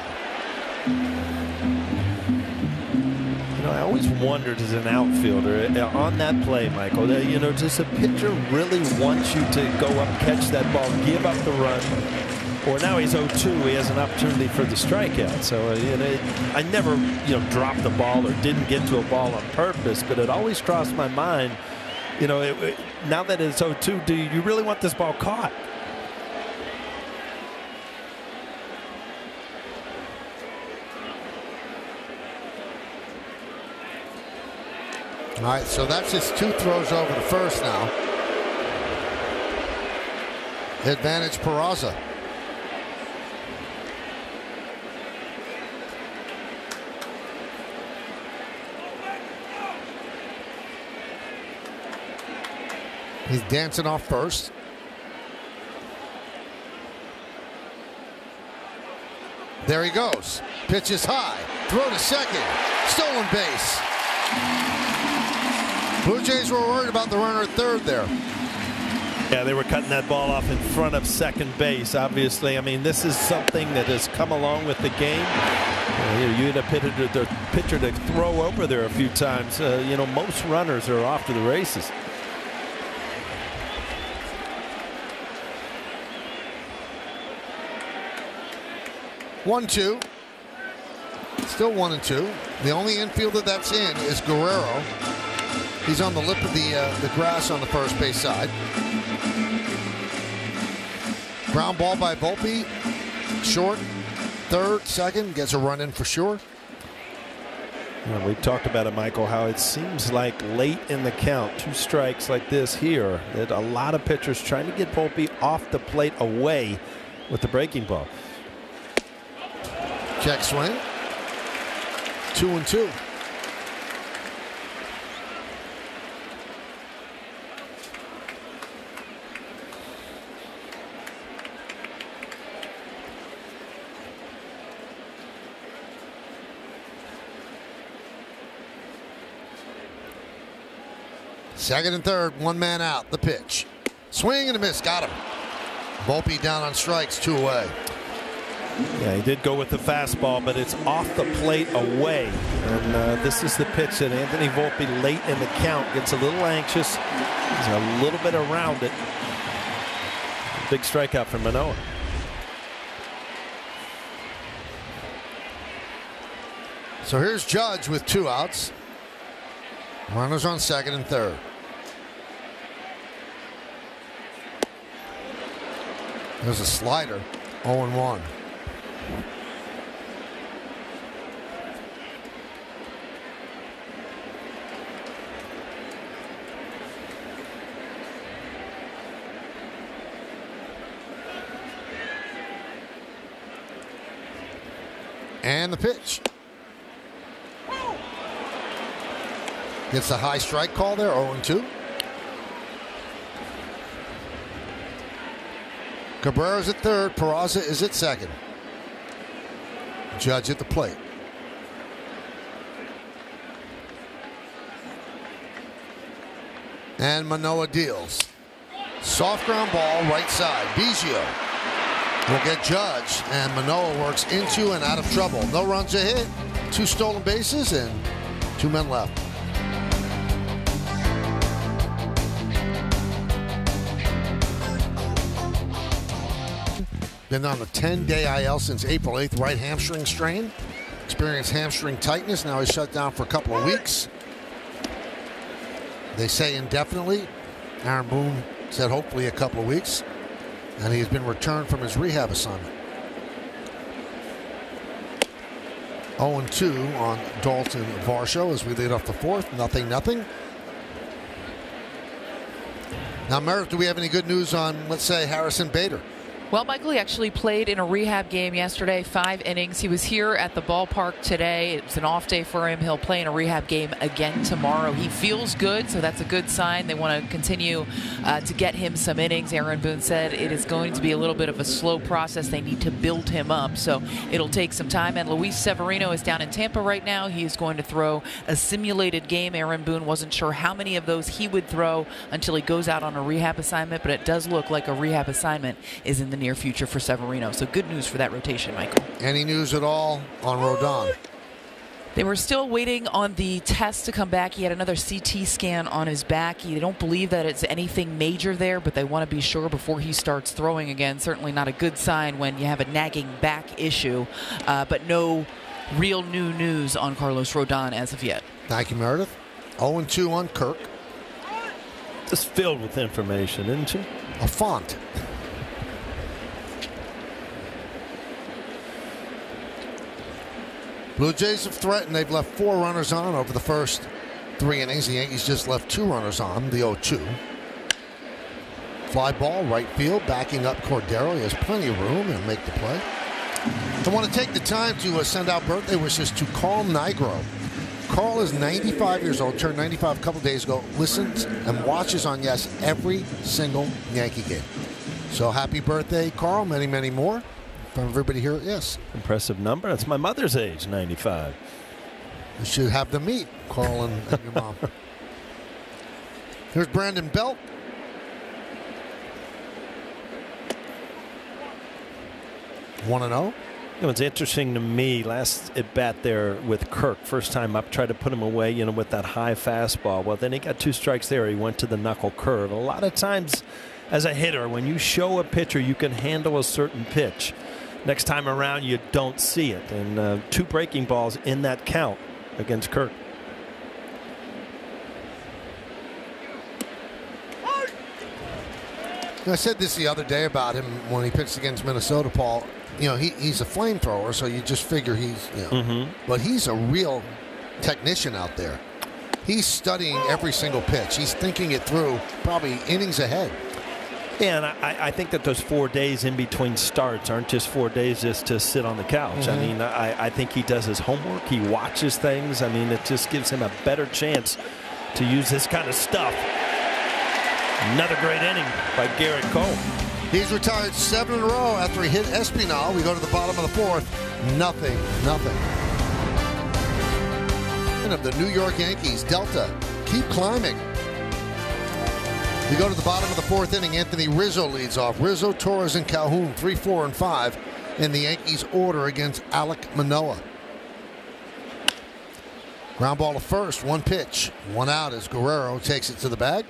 F: You know, I always wondered as an outfielder on that play, Michael, that, you know, does a pitcher really want you to go up, catch that ball, give up the run? Or now he's 0-2, he has an opportunity for the strikeout. So you know, I never, you know, dropped the ball or didn't get to a ball on purpose, but it always crossed my mind, you know, now that it's 0-2, do you really want this ball caught?
B: All right, so that's just 2 throws over to first now. Advantage Peraza. He's dancing off first. There he goes. Pitch is high. Throw to second. Stolen base. Blue Jays were worried about the runner at third there.
F: Yeah, they were cutting that ball off in front of second base, obviously. I mean, this is something that has come along with the game. You had a pitcher to throw over there a few times. You know, most runners are off to the races.
B: One, two. Still 1-2. The only infielder that's in is Guerrero. He's on the lip of the grass on the first base side. Ground ball by Volpe. Short. Third, second. Gets a run in for sure.
F: Well, we talked about it, Michael, how it seems like late in the count, 2 strikes like this here, that a lot of pitchers trying to get Volpe off the plate away with the breaking ball.
B: Check swing. 2-2. Second and third, one man out. The pitch. Swing and a miss. Got him. Volpe down on strikes, 2 away.
F: Yeah, he did go with the fastball, but it's off the plate away. And this is the pitch that Anthony Volpe late in the count gets a little anxious. He's a little bit around it. Big strikeout from Manoah.
B: So here's Judge with 2 outs. Runners on second and third. There's a slider. 0-1. And the pitch. Gets a high strike call there, 0-2. Cabrera's at third. Peraza is at second. Judge at the plate. And Manoah deals. Soft ground ball, right side. Biggio will get Judge, and Manoah works into and out of trouble. No runs a hit, 2 stolen bases, and 2 men left. Been on a 10-day IL since April 8th, right hamstring strain. Experienced hamstring tightness. Now he's shut down for a couple of weeks. They say indefinitely. Aaron Boone said hopefully a couple of weeks. And he has been returned from his rehab assignment. 0-2 on Dalton Varsho as we lead off the fourth. 0-0. Now, Meredith, do we have any good news on, let's say, Harrison Bader?
D: Well, Michael, he actually played in a rehab game yesterday, 5 innings. He was here at the ballpark today. It was an off day for him. He'll play in a rehab game again tomorrow. He feels good, so that's a good sign. They want to continue to get him some innings. Aaron Boone said it is going to be a little bit of a slow process. They need to build him up, so it'll take some time. And Luis Severino is down in Tampa right now. He is going to throw a simulated game. Aaron Boone wasn't sure how many of those he would throw until he goes out on a rehab assignment, but it does look like a rehab assignment is in the near future for Severino. So good news for that rotation, Michael.
B: Any news at all on Rodon?
D: They were still waiting on the test to come back. He had another CT scan on his back. They don't believe that it's anything major there, but they want to be sure before he starts throwing again. Certainly not a good sign when you have a nagging back issue, but no real new news on Carlos Rodon as of yet.
B: Thank you, Meredith. 0-2 on Kirk.
F: Just filled with information, isn't she?
B: A font. Blue Jays have threatened. They've left 4 runners on over the first 3 innings. The Yankees just left 2 runners on, the 0-2. Fly ball, right field, backing up Cordero. He has plenty of room and make the play. I want to take the time to send out birthday wishes to Carl Nigro. Carl is 95 years old, turned 95 a couple days ago, listens and watches on Yes every single Yankee game. So happy birthday, Carl. Many, many more. From everybody here, yes.
F: Impressive number. That's my mother's age, 95.
B: You should have them meet, Carl and your mom. Here's Brandon Belt. One and 0.
F: You know, it's interesting to me, last at bat there with Kirk, first time up, tried to put him away, you know, with that high fastball. Well, then he got 2 strikes there. He went to the knuckle curve. A lot of times as a hitter, when you show a pitcher you can handle a certain pitch, next time around you don't see it. And 2 breaking balls in that count against Kirk.
B: I said this the other day about him when he pitched against Minnesota, Paul. You know, he's a flamethrower, so you just figure he's, you know, but he's a real technician out there. He's studying every single pitch. He's thinking it through, probably innings ahead.
F: Yeah, and I think that those 4 days in between starts aren't just 4 days just to sit on the couch. I mean, I think he does his homework. He watches things. I mean, it just gives him a better chance to use this kind of stuff. Another great inning by Garrett Cole.
B: He's retired 7 in a row after he hit Espinal. We go to the bottom of the 4th. Nothing. And of the New York Yankees, Delta, keep climbing. We go to the bottom of the 4th inning. Anthony Rizzo leads off. Rizzo, Torres, and Calhoun, 3, 4, and 5 in the Yankees' order against Alek Manoah. Ground ball to first, 1 pitch, 1 out as Guerrero takes it to the bag.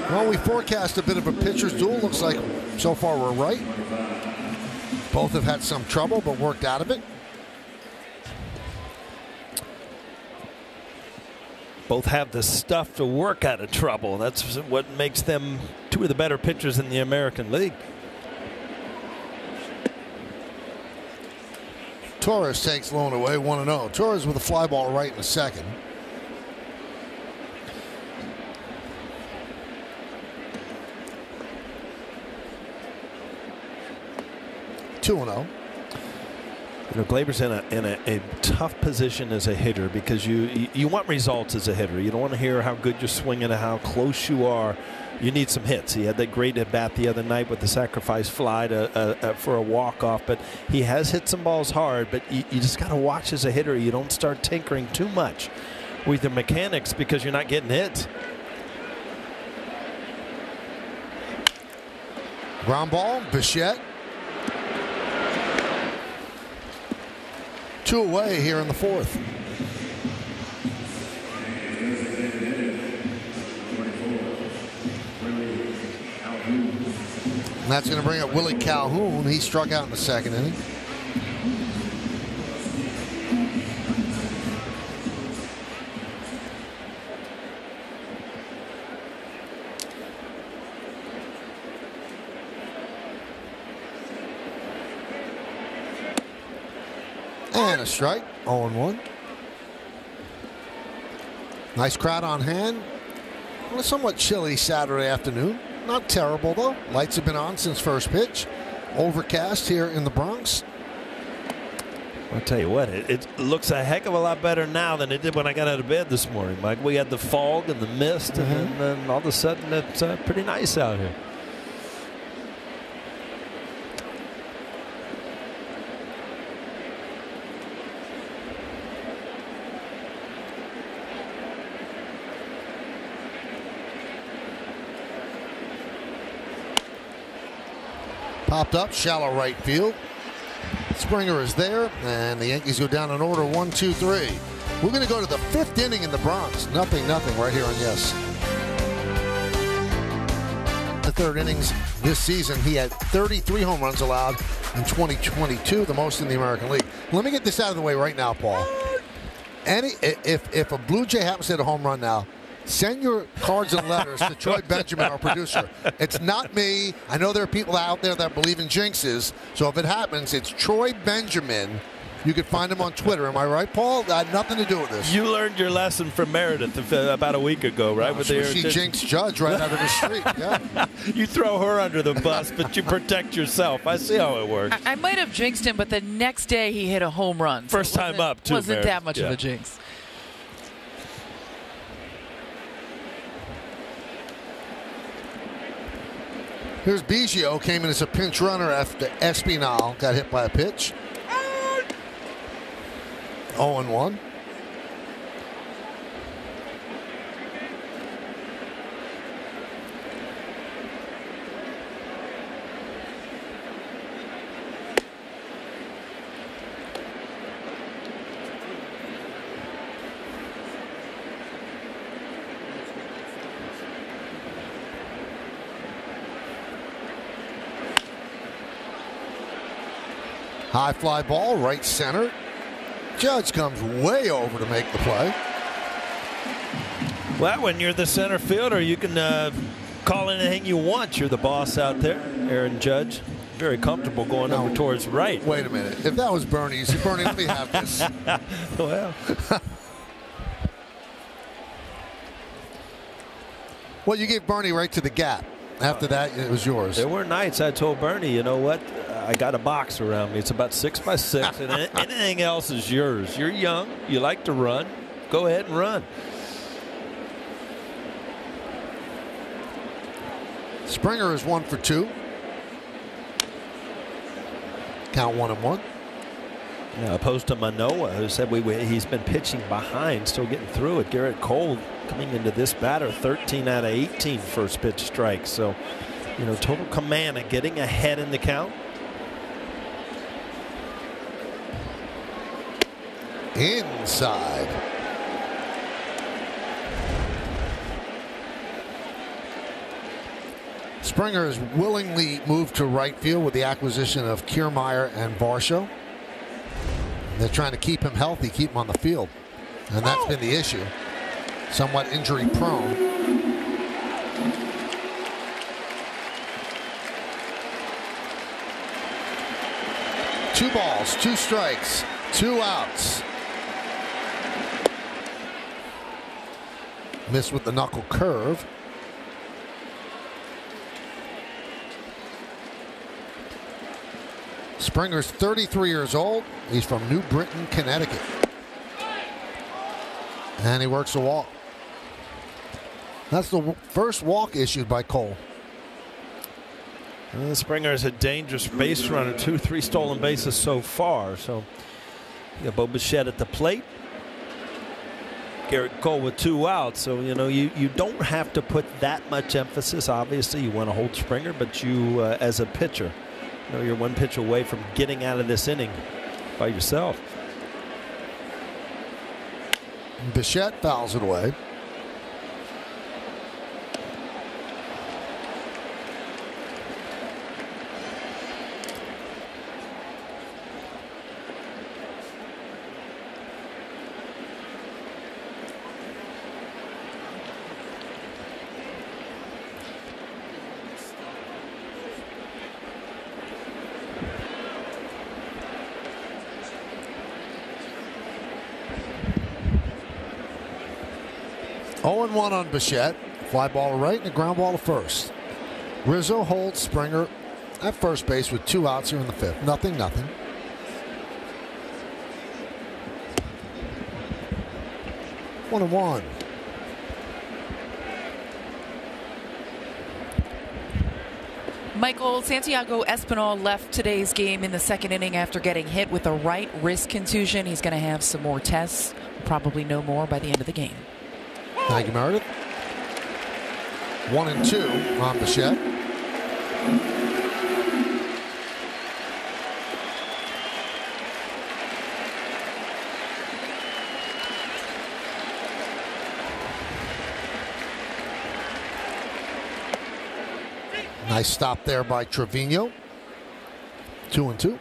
B: Well, we forecast a bit of a pitcher's duel. Looks like so far we're right. Both have had some trouble, but worked out of it.
F: Both have the stuff to work out of trouble. That's what makes them 2 of the better pitchers in the American League.
B: Torres takes low and away, 1-0. Torres with a fly ball right in the second. (2-0).
F: You know, Glaber's in a tough position as a hitter because you want results as a hitter. You don't want to hear how good you're swinging and how close you are. You need some hits. He had that great at bat the other night with the sacrifice fly for a walk-off, but he has hit some balls hard. But you just got to watch as a hitter. You don't start tinkering too much with the mechanics because you're not getting hits.
B: Ground ball, Bichette. 2 away here in the 4th. And that's going to bring up Willie Calhoun. He struck out in the second inning. And a strike, 0-1. Nice crowd on hand. Well, a somewhat chilly Saturday afternoon. Not terrible, though. Lights have been on since first pitch. Overcast here in the Bronx.
F: I'll tell you what, it looks a heck of a lot better now than it did when I got out of bed this morning, Mike. We had the fog and the mist, and then all of a sudden it's pretty nice out here.
B: Popped up, shallow right field. Springer is there, and the Yankees go down in order 1, 2, 3. We're going to go to the 5th inning in the Bronx. Nothing right here on Yes. The 3rd innings this season, he had 33 home runs allowed in 2022, the most in the American League. Let me get this out of the way right now, Paul. If a Blue Jay happens to hit a home run now, send your cards and letters to Troy Benjamin, our producer. It's not me. I know there are people out there that believe in jinxes. So if it happens, it's Troy Benjamin. You can find him on Twitter. Am I right, Paul? That had nothing to do with this.
F: You learned your lesson from Meredith about a week ago, right?
B: She jinxed Judge right out of the street. Yeah.
F: You throw her under the bus, but you protect yourself. I see how it works.
D: I might have jinxed him, but the next day he hit a home run.
F: First time up, too.
D: Wasn't that much of a jinx.
B: Here's Biggio, came in as a pinch runner after Espinal got hit by a pitch. 0-1. High fly ball, right center. Judge comes way over to make the play.
F: Well, when you're the center fielder, you can call anything you want. You're the boss out there, Aaron Judge. Very comfortable going over towards right.
B: Wait a minute. If that was Bernie, let me have this.
F: Well,
B: Well, you gave Bernie right to the gap. After that, it was yours.
F: There were nights I told Bernie, you know what? I got a box around me. It's about 6 by 6, and anything else is yours. You're young. You like to run. Go ahead and run.
B: Springer is 1 for 2. Count 1-1.
F: Yeah, opposed to Manoah, who said he's been pitching behind, still getting through it. Garrett Cole coming into this batter, 13 out of 18 first pitch strikes. So, you know, total command of getting ahead in the count.
B: Inside. Springer has willingly moved to right field with the acquisition of Kiermaier and Varsho. They're trying to keep him healthy, keep him on the field. And that's been the issue. Somewhat injury prone. Two balls, 2 strikes, 2 outs. Missed with the knuckle curve. Springer's 33 years old. He's from New Britain, Connecticut. And he works a walk. That's the first walk issued by Cole.
F: Springer is a dangerous base runner, 2-3 stolen bases so far. So you got Bo Bichette at the plate. Garrett Cole with 2 outs. So, you know, you don't have to put that much emphasis. Obviously, you want to hold Springer, but you, as a pitcher, you know, you're 1 pitch away from getting out of this inning by yourself.
B: Bichette fouls it away. Oh, 0-1 on Bichette. Fly ball to right and a ground ball to first. Rizzo holds Springer at first base with 2 outs here in the 5th. 0-0. One and one.
D: Michael, Santiago Espinal left today's game in the 2nd inning after getting hit with a right wrist contusion. He's going to have some more tests, probably no more by the end of the game.
B: Thank you, Meredith. 1-2 on Bichette. Nice stop there by Trevino. 2-2.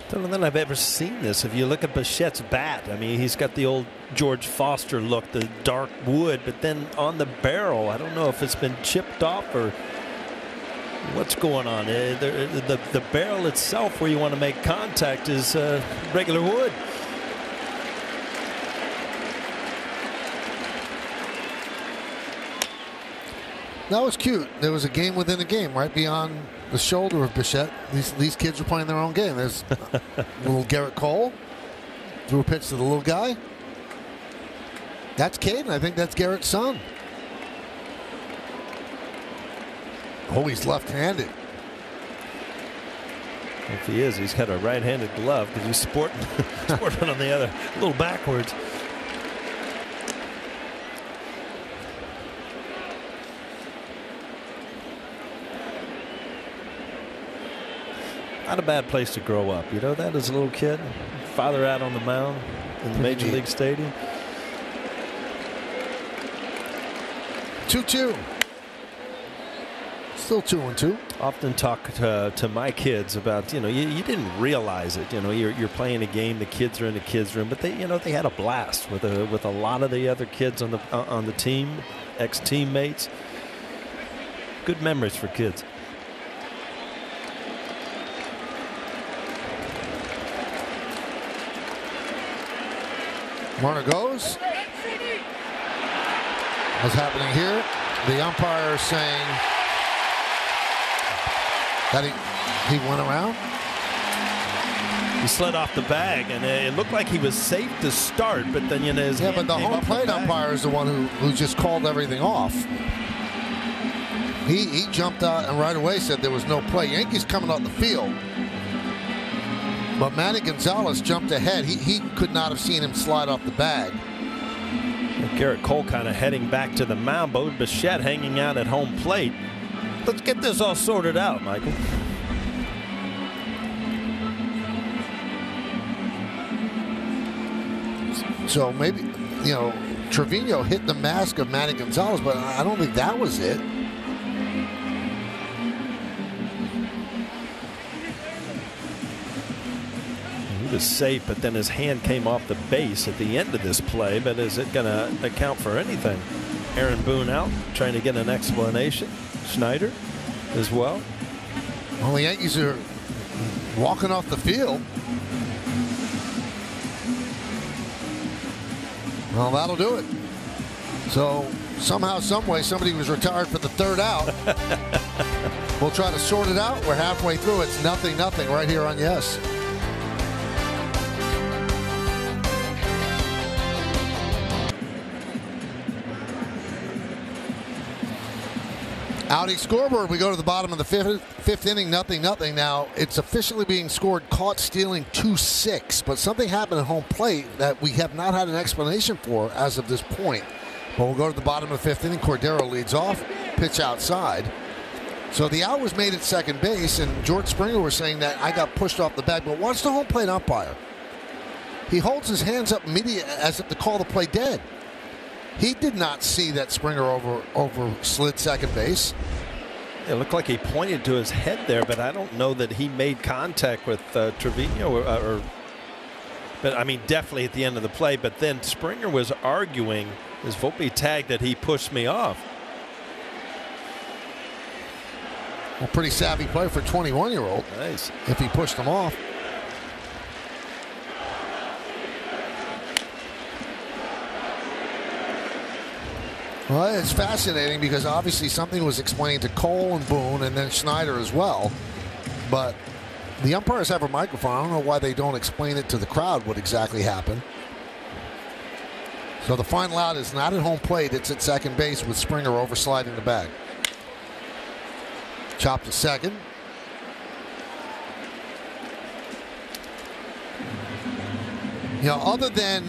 F: I don't know that I've ever seen this. If you look at Bichette's bat, I mean, he's got the old George Foster look, the dark wood, but then on the barrel, I don't know if it's been chipped off or what's going on. The barrel itself, where you want to make contact, is regular wood.
B: That was cute. There was a game within a game right beyond the shoulder of Bichette. These kids are playing their own game. There's little Garrett Cole. Threw a pitch to the little guy. That's Caden. I think that's Garrett's son. Oh, he's left-handed.
F: If he is, he's got a right-handed glove because he's sporting on the other, a little backwards. Not a bad place to grow up. You know that as a little kid? Father out on the mound in the Major League Stadium.
B: 2-2. Still 2-2.
F: Often talk to my kids about, you know, you didn't realize it. You know, you're playing a game. The kids are in the kids' room, but they had a blast with a lot of the other kids on the team, ex-teammates. Good memories for kids.
B: Runner goes. What's happening here? The umpire saying that he went around.
F: He slid off the bag, and it looked like he was safe to start, but then his hand
B: but the
F: came
B: home
F: off
B: plate
F: bag.
B: umpire is the one who just called everything off. He jumped out and right away said there was no play. Yankees coming off the field, but Manny Gonzalez jumped ahead. He could not have seen him slide off the bag.
F: Garrett Cole kind of heading back to the mound. Bo Bichette hanging out at home plate. Let's get this all sorted out, Michael.
B: So maybe, Trevino hit the mask of Manny Gonzalez, but I don't think that was it.
F: He was safe, but then his hand came off the base at the end of this play. But is it going to account for anything? Aaron Boone out, trying to get an explanation. Schneider as well.
B: Well, the Yankees are walking off the field. Well, that'll do it. So somehow, some way, somebody was retired for the third out. We'll try to sort it out. We're halfway through. It's 0-0 right here on Yes. Audi scoreboard. We go to the bottom of the fifth inning, 0-0. Now it's officially being scored. Caught stealing 2-6, but something happened at home plate that we have not had an explanation for as of this point. But we'll go to the bottom of the fifth inning. Cordero leads off, pitch outside. So the out was made at second base, and George Springer was saying that I got pushed off the bag. But watch the home plate umpire. He holds his hands up immediately as if to call the play dead. He did not see that Springer over slid second base.
F: It looked like he pointed to his head there, but I don't know that he made contact with Trevino. But I mean, definitely at the end of the play. But then Springer was arguing as Volpe tagged that he pushed me off.
B: Well, pretty savvy play for a 21-year-old.
F: Nice.
B: If he pushed him off. Well, it's fascinating because obviously something was explained to Cole and Boone and then Schneider as well. But the umpires have a microphone. I don't know why they don't explain it to the crowd what exactly happened. So the final out is not at home plate. It's at second base with Springer oversliding the bag. Chop to second. Other than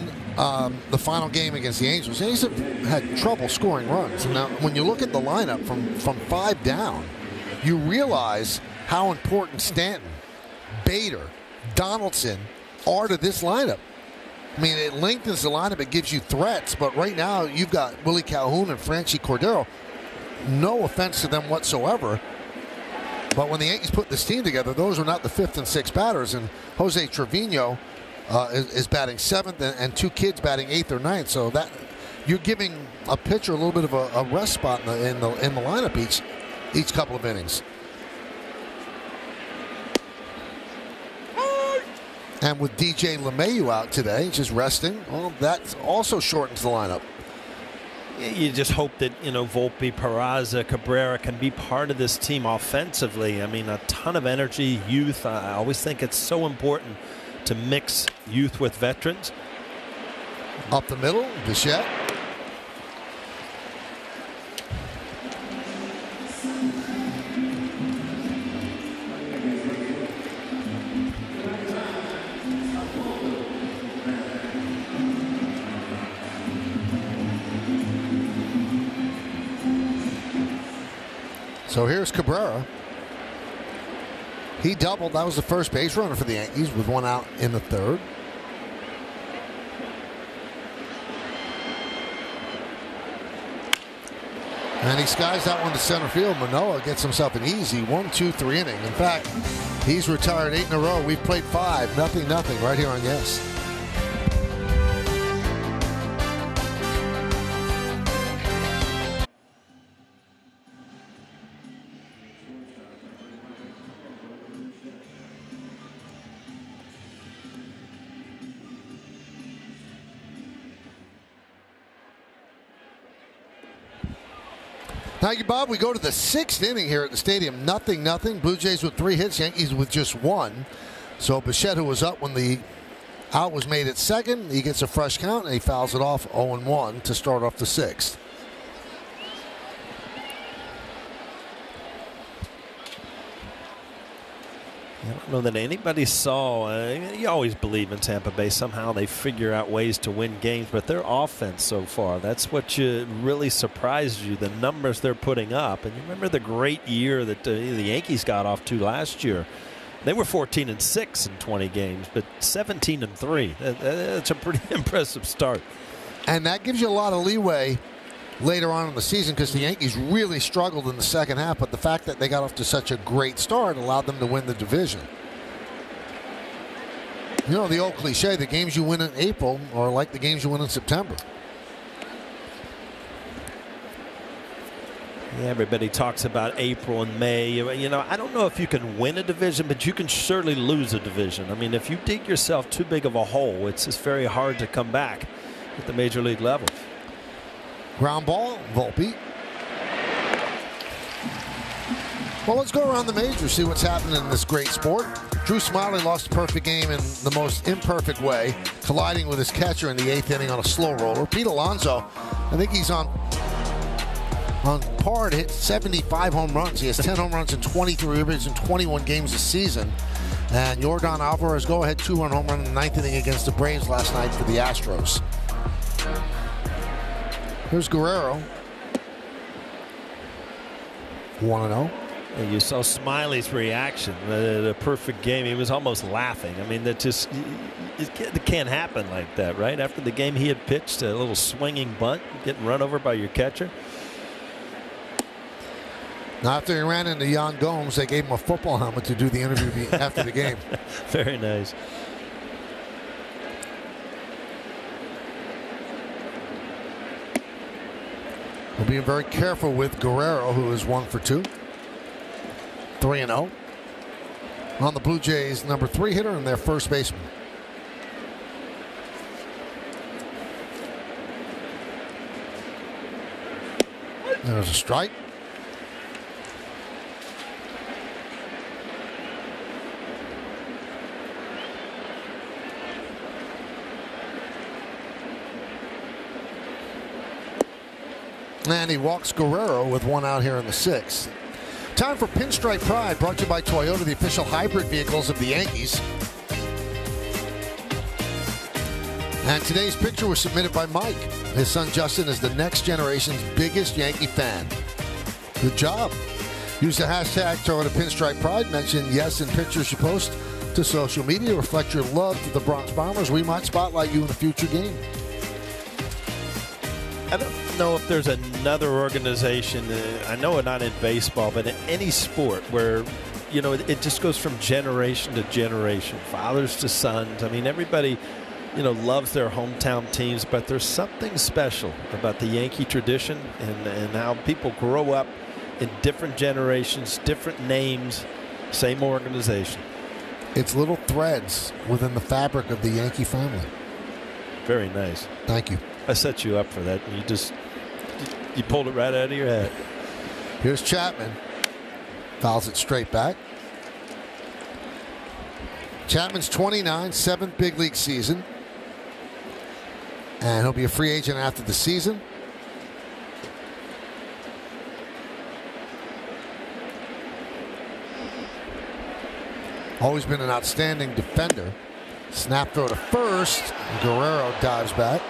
B: the final game against the Angels, the Angels have had trouble scoring runs. Now, when you look at the lineup from 5 down, you realize how important Stanton, Bader, Donaldson are to this lineup. I mean, it lengthens the lineup. It gives you threats. But right now, you've got Willie Calhoun and Franchi Cordero. No offense to them whatsoever. But when the Yankees put this team together, those were not the 5th and 6th batters. And Jose Trevino is batting 7th, and 2 kids batting 8th or 9th. So that you're giving a pitcher a little bit of a rest spot in the lineup each couple of innings. And with DJ LeMahieu out today, just resting, well, that also shortens the lineup.
F: You just hope that, Volpe, Peraza, Cabrera can be part of this team offensively. I mean, a ton of energy, youth. I always think it's so important to mix youth with veterans.
B: Up the middle, Bichette. So here's Cabrera. He doubled. That was the first base runner for the Yankees with 1 out in the 3rd. And he skies that one to center field. Manoah gets himself an easy 1-2-3 inning. In fact, he's retired 8 in a row. We've played 5, 0-0 right here on Yes. Thank you, Bob. We go to the 6th inning here at the stadium. 0-0. Blue Jays with 3 hits. Yankees with just 1. So Bichette, who was up when the out was made at second, he gets a fresh count, and he fouls it off 0-1 to start off the 6th.
F: I don't know that anybody saw. You always believe in Tampa Bay. Somehow they figure out ways to win games, but their offense so far, that's what really surprised you, the numbers they're putting up. And you remember the great year that the Yankees got off to last year. They were 14-6 in 20 games, but 17-3. That's a pretty impressive start.
B: And that gives you a lot of leeway later on in the season because the Yankees really struggled in the second half, but the fact that they got off to such a great start allowed them to win the division. You know the old cliche, the games you win in April are like the games you win in September.
F: Yeah, everybody talks about April and May. You know, I don't know if you can win a division, but you can surely lose a division. I mean, if you dig yourself too big of a hole, it's just very hard to come back at the major league level.
B: Ground ball, Volpe. Well, let's go around the majors, see what's happening in this great sport. Drew Smiley lost a perfect game in the most imperfect way, colliding with his catcher in the 8th inning on a slow roller. Pete Alonso, I think he's on par to hit 75 home runs. He has 10 home runs in 23 innings in 21 games this season. And Yordan Alvarez go-ahead 2-run home run in the 9th inning against the Braves last night for the Astros. Here's Guerrero. 1-0.
F: And you saw Smiley's reaction. The perfect game. He was almost laughing. I mean, that just it can't happen like that, right? After the game, he had pitched a little swinging bunt, getting run over by your catcher.
B: Now, after he ran into Yan Gomes, they gave him a football helmet to do the interview after the game.
F: Very nice.
B: We're being very careful with Guerrero, who is 1 for 2. 3-0. On the Blue Jays, number 3 hitter and their first baseman. There's a strike. And he walks Guerrero with 1 out here in the 6th. Time for Pinstripe Pride, brought to you by Toyota, the official hybrid vehicles of the Yankees. And today's picture was submitted by Mike. His son Justin is the next generation's biggest Yankee fan. Good job. Use the hashtag Toyota Pinstripe Pride. Mention yes in pictures you post to social media. Reflect your love to the Bronx Bombers. We might spotlight you in a future game.
F: I don't know if there's another organization, I know not in baseball, but in any sport where, you know, it just goes from generation to generation, fathers to sons. I mean, everybody, you know, loves their hometown teams, but there's something special about the Yankee tradition and how people grow up in different generations, different names, same organization.
B: It's little threads within the fabric of the Yankee family.
F: Very nice.
B: Thank you.
F: I set you up for that. You pulled it right out of your head.
B: Here's Chapman. Fouls it straight back. Chapman's 29, 7th big league season. And he'll be a free agent after the season. Always been an outstanding defender. Snap throw to first. Guerrero dives back.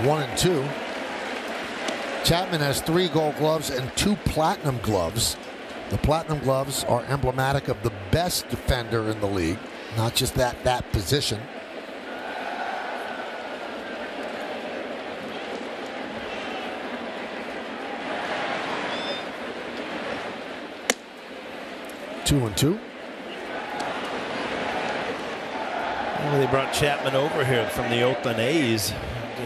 B: One and two. Chapman has 3 gold gloves and 2 platinum gloves. The platinum gloves are emblematic of the best defender in the league, not just that position. 2-2.
F: Well, they brought Chapman over here from the Oakland A's.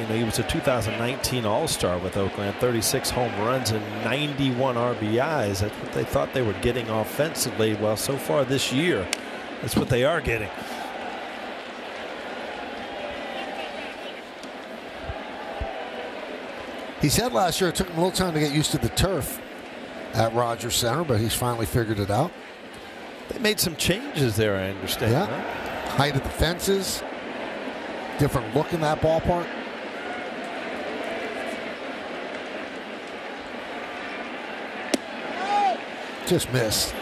F: He was a 2019 All-Star with Oakland, 36 home runs and 91 RBIs. That's what they thought they were getting offensively. Well, so far this year, that's what they are getting.
B: He said last year it took him a little time to get used to the turf at Rogers Center, but he's finally figured it out.
F: They made some changes there, I understand.
B: Yeah.
F: Right?
B: Height of the fences, different look in that ballpark. Just missed.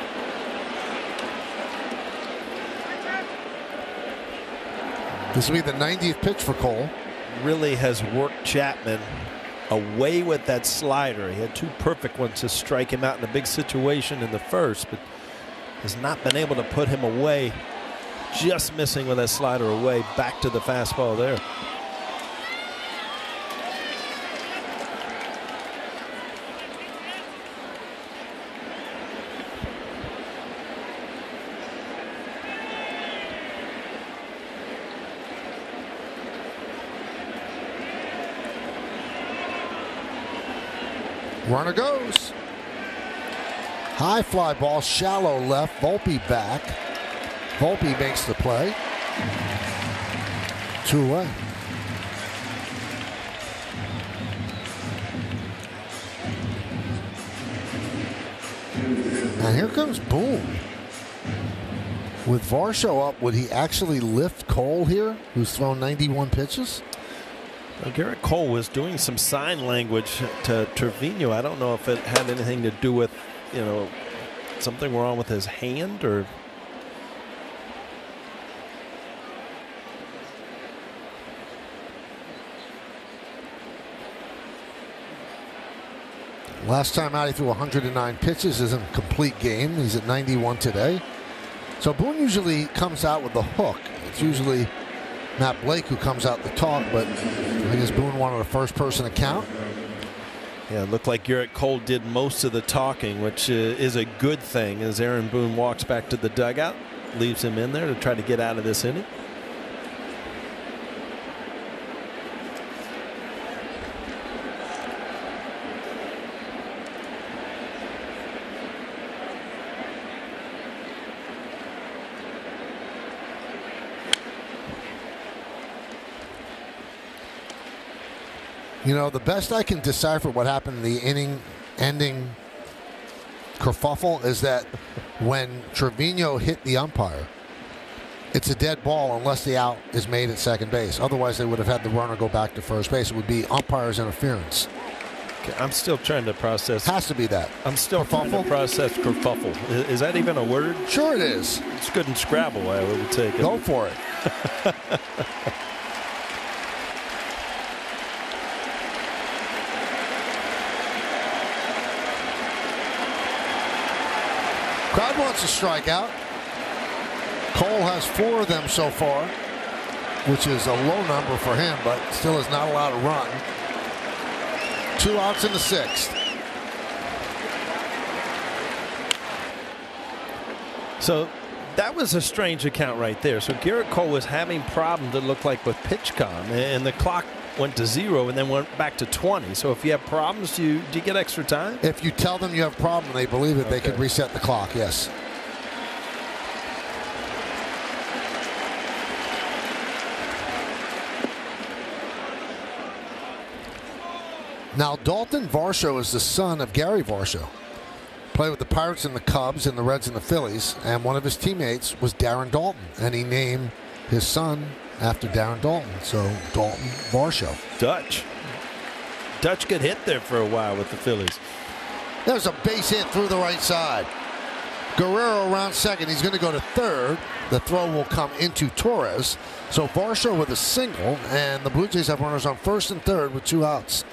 B: This will be the 90th pitch for Cole.
F: Really has worked Chapman away with that slider. He had two perfect ones to strike him out in a big situation in the first, but has not been able to put him away. Just missing with that slider away. Back to the fastball there.
B: Runner goes. High fly ball, shallow left. Volpe back. Volpe makes the play. 2 away. And here comes Boone. With Varsho up, would he actually lift Cole here, who's thrown 91 pitches?
F: Well, Garrett Cole was doing some sign language to Trevino. I don't know if it had anything to do with, something wrong with his hand or.
B: Last time out, he threw 109 pitches. Isn't a complete game. He's at 91 today. So Boone usually comes out with the hook. It's usually Matt Blake who comes out to talk, but I guess Boone wanted a first person account.
F: Yeah, it looked like Garrett Cole did most of the talking, which is a good thing as Aaron Boone walks back to the dugout, leaves him in there to try to get out of this inning.
B: The best I can decipher what happened in the inning-ending kerfuffle is that when Trevino hit the umpire, it's a dead ball unless the out is made at second base. Otherwise, they would have had the runner go back to first base. It would be umpire's interference.
F: Okay, I'm still trying to process.
B: Has to be that.
F: I'm still trying to process kerfuffle. Is that even a word?
B: Sure it is.
F: It's good in Scrabble, I would take it.
B: Go for it. Crowd wants a strikeout. Cole has 4 of them so far, which is a low number for him, but still is not allowed to run. 2 outs in the 6th.
F: So that was a strange account right there. So Garrett Cole was having problems, it looked like, with pitch com, and the clock went to 0 and then went back to 20. So if you have problems, do you get extra time?
B: If you tell them you have a problem and they believe it, they can reset the clock, yes. Now, Dalton Varsho is the son of Gary Varsho. Played with the Pirates and the Cubs and the Reds and the Phillies, and one of his teammates was Darren Dalton, and he named his son after Darren Dalton, so Dalton Varsho.
F: Dutch got hit there for a while with the Phillies.
B: There's a base hit through the right side. Guerrero around second. He's going to go to third. The throw will come into Torres. So Varsho with a single, and the Blue Jays have runners on first and third with 2 outs.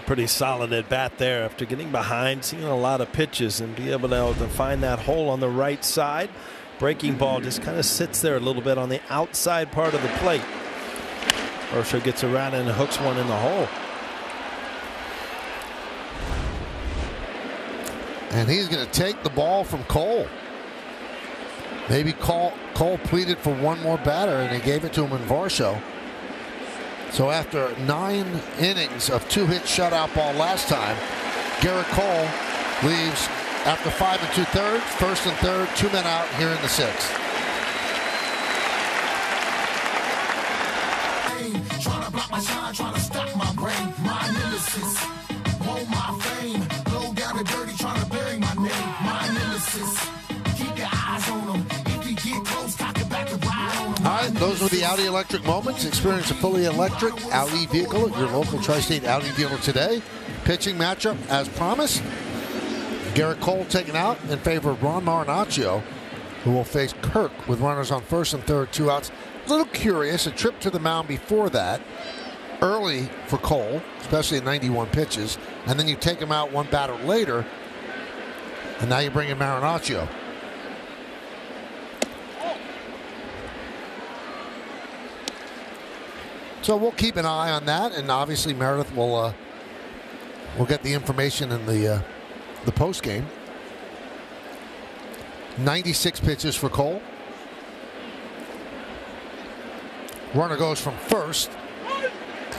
F: Pretty solid at bat there after getting behind, seeing a lot of pitches, and be able to find that hole on the right side. Breaking ball just kind of sits there a little bit on the outside part of the plate. Varsho gets around and hooks one in the hole.
B: And he's going to take the ball from Cole. Maybe Cole pleaded for one more batter, and they gave it to him in Varsho. So after 9 innings of 2-hit shutout ball last time, Garrett Cole leaves after 5 2/3, first and third, 2 men out here in the 6th.
H: Trying to block my shine, trying to stop my brain. My nemesis, hold my fame. Low down and dirty, trying to bury my name. My nemesis, keep your eyes on them. If you get close, cock it back and ride on them.
B: All right, those were the Audi Electric moments. Experience a fully electric Audi vehicle at your local Tri-State Audi dealer today. Pitching matchup as promised. Garrett Cole taken out in favor of Ron Marinaccio, who will face Kirk with runners on first and third, 2 outs. A little curious, a trip to the mound before that, early for Cole, especially at 91 pitches, and then you take him out 1 batter later, and now you bring in Marinaccio. So we'll keep an eye on that, and obviously Meredith will get the information in the post game. 96 pitches for Cole. Runner goes from first,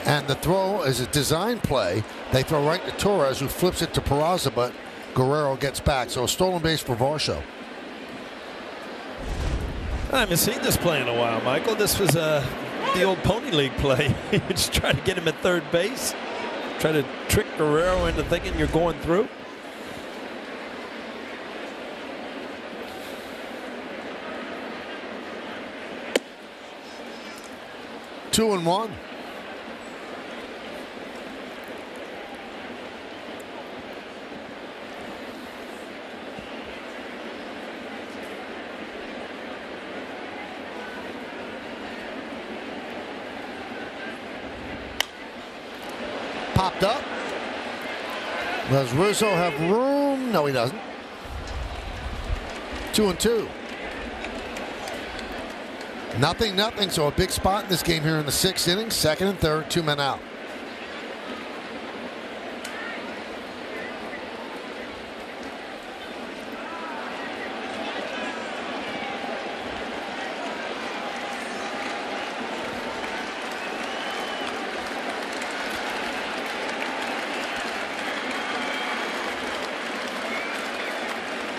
B: and the throw is a design play. They throw right to Torres, who flips it to Peraza, but Guerrero gets back. So a stolen base for Varsho.
F: I haven't seen this play in a while, Michael. This was the old Pony League play. You just try to get him at third base. Try to trick Guerrero into thinking you're going through.
B: Two and one. Popped up. Does Rizzo have room? No, he doesn't. 2-2. Nothing. So a big spot in this game here in the 6th inning. Second and third, 2 men out.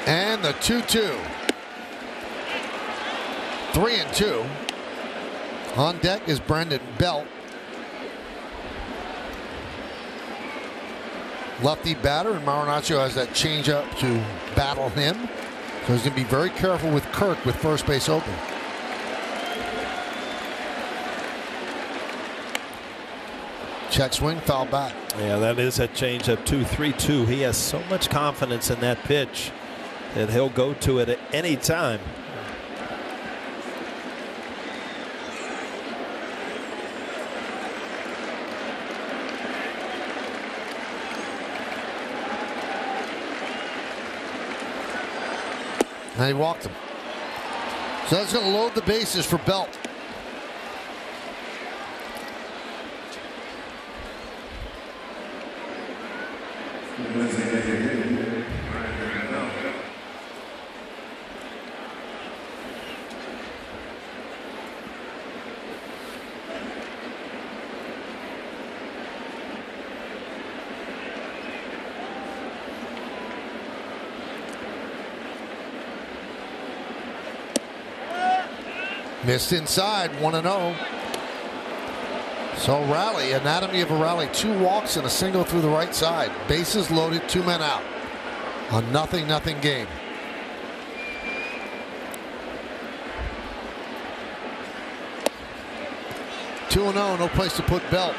B: And the 2-2. 3-2. On deck is Brendan Belt. Lefty batter, and Marinaccio has that changeup to battle him. So he's going to be very careful with Kirk with first base open. Check swing, foul back.
F: Yeah, that is a changeup 2-3-2. He has so much confidence in that pitch that he'll go to it at any time.
B: And he walked him. So that's going to load the bases for Belt. Missed inside, 1-0. So rally, anatomy of a rally. 2 walks and a single through the right side. Bases loaded, 2 men out. A 0-0 game. Two 2-0, no place to put Belt.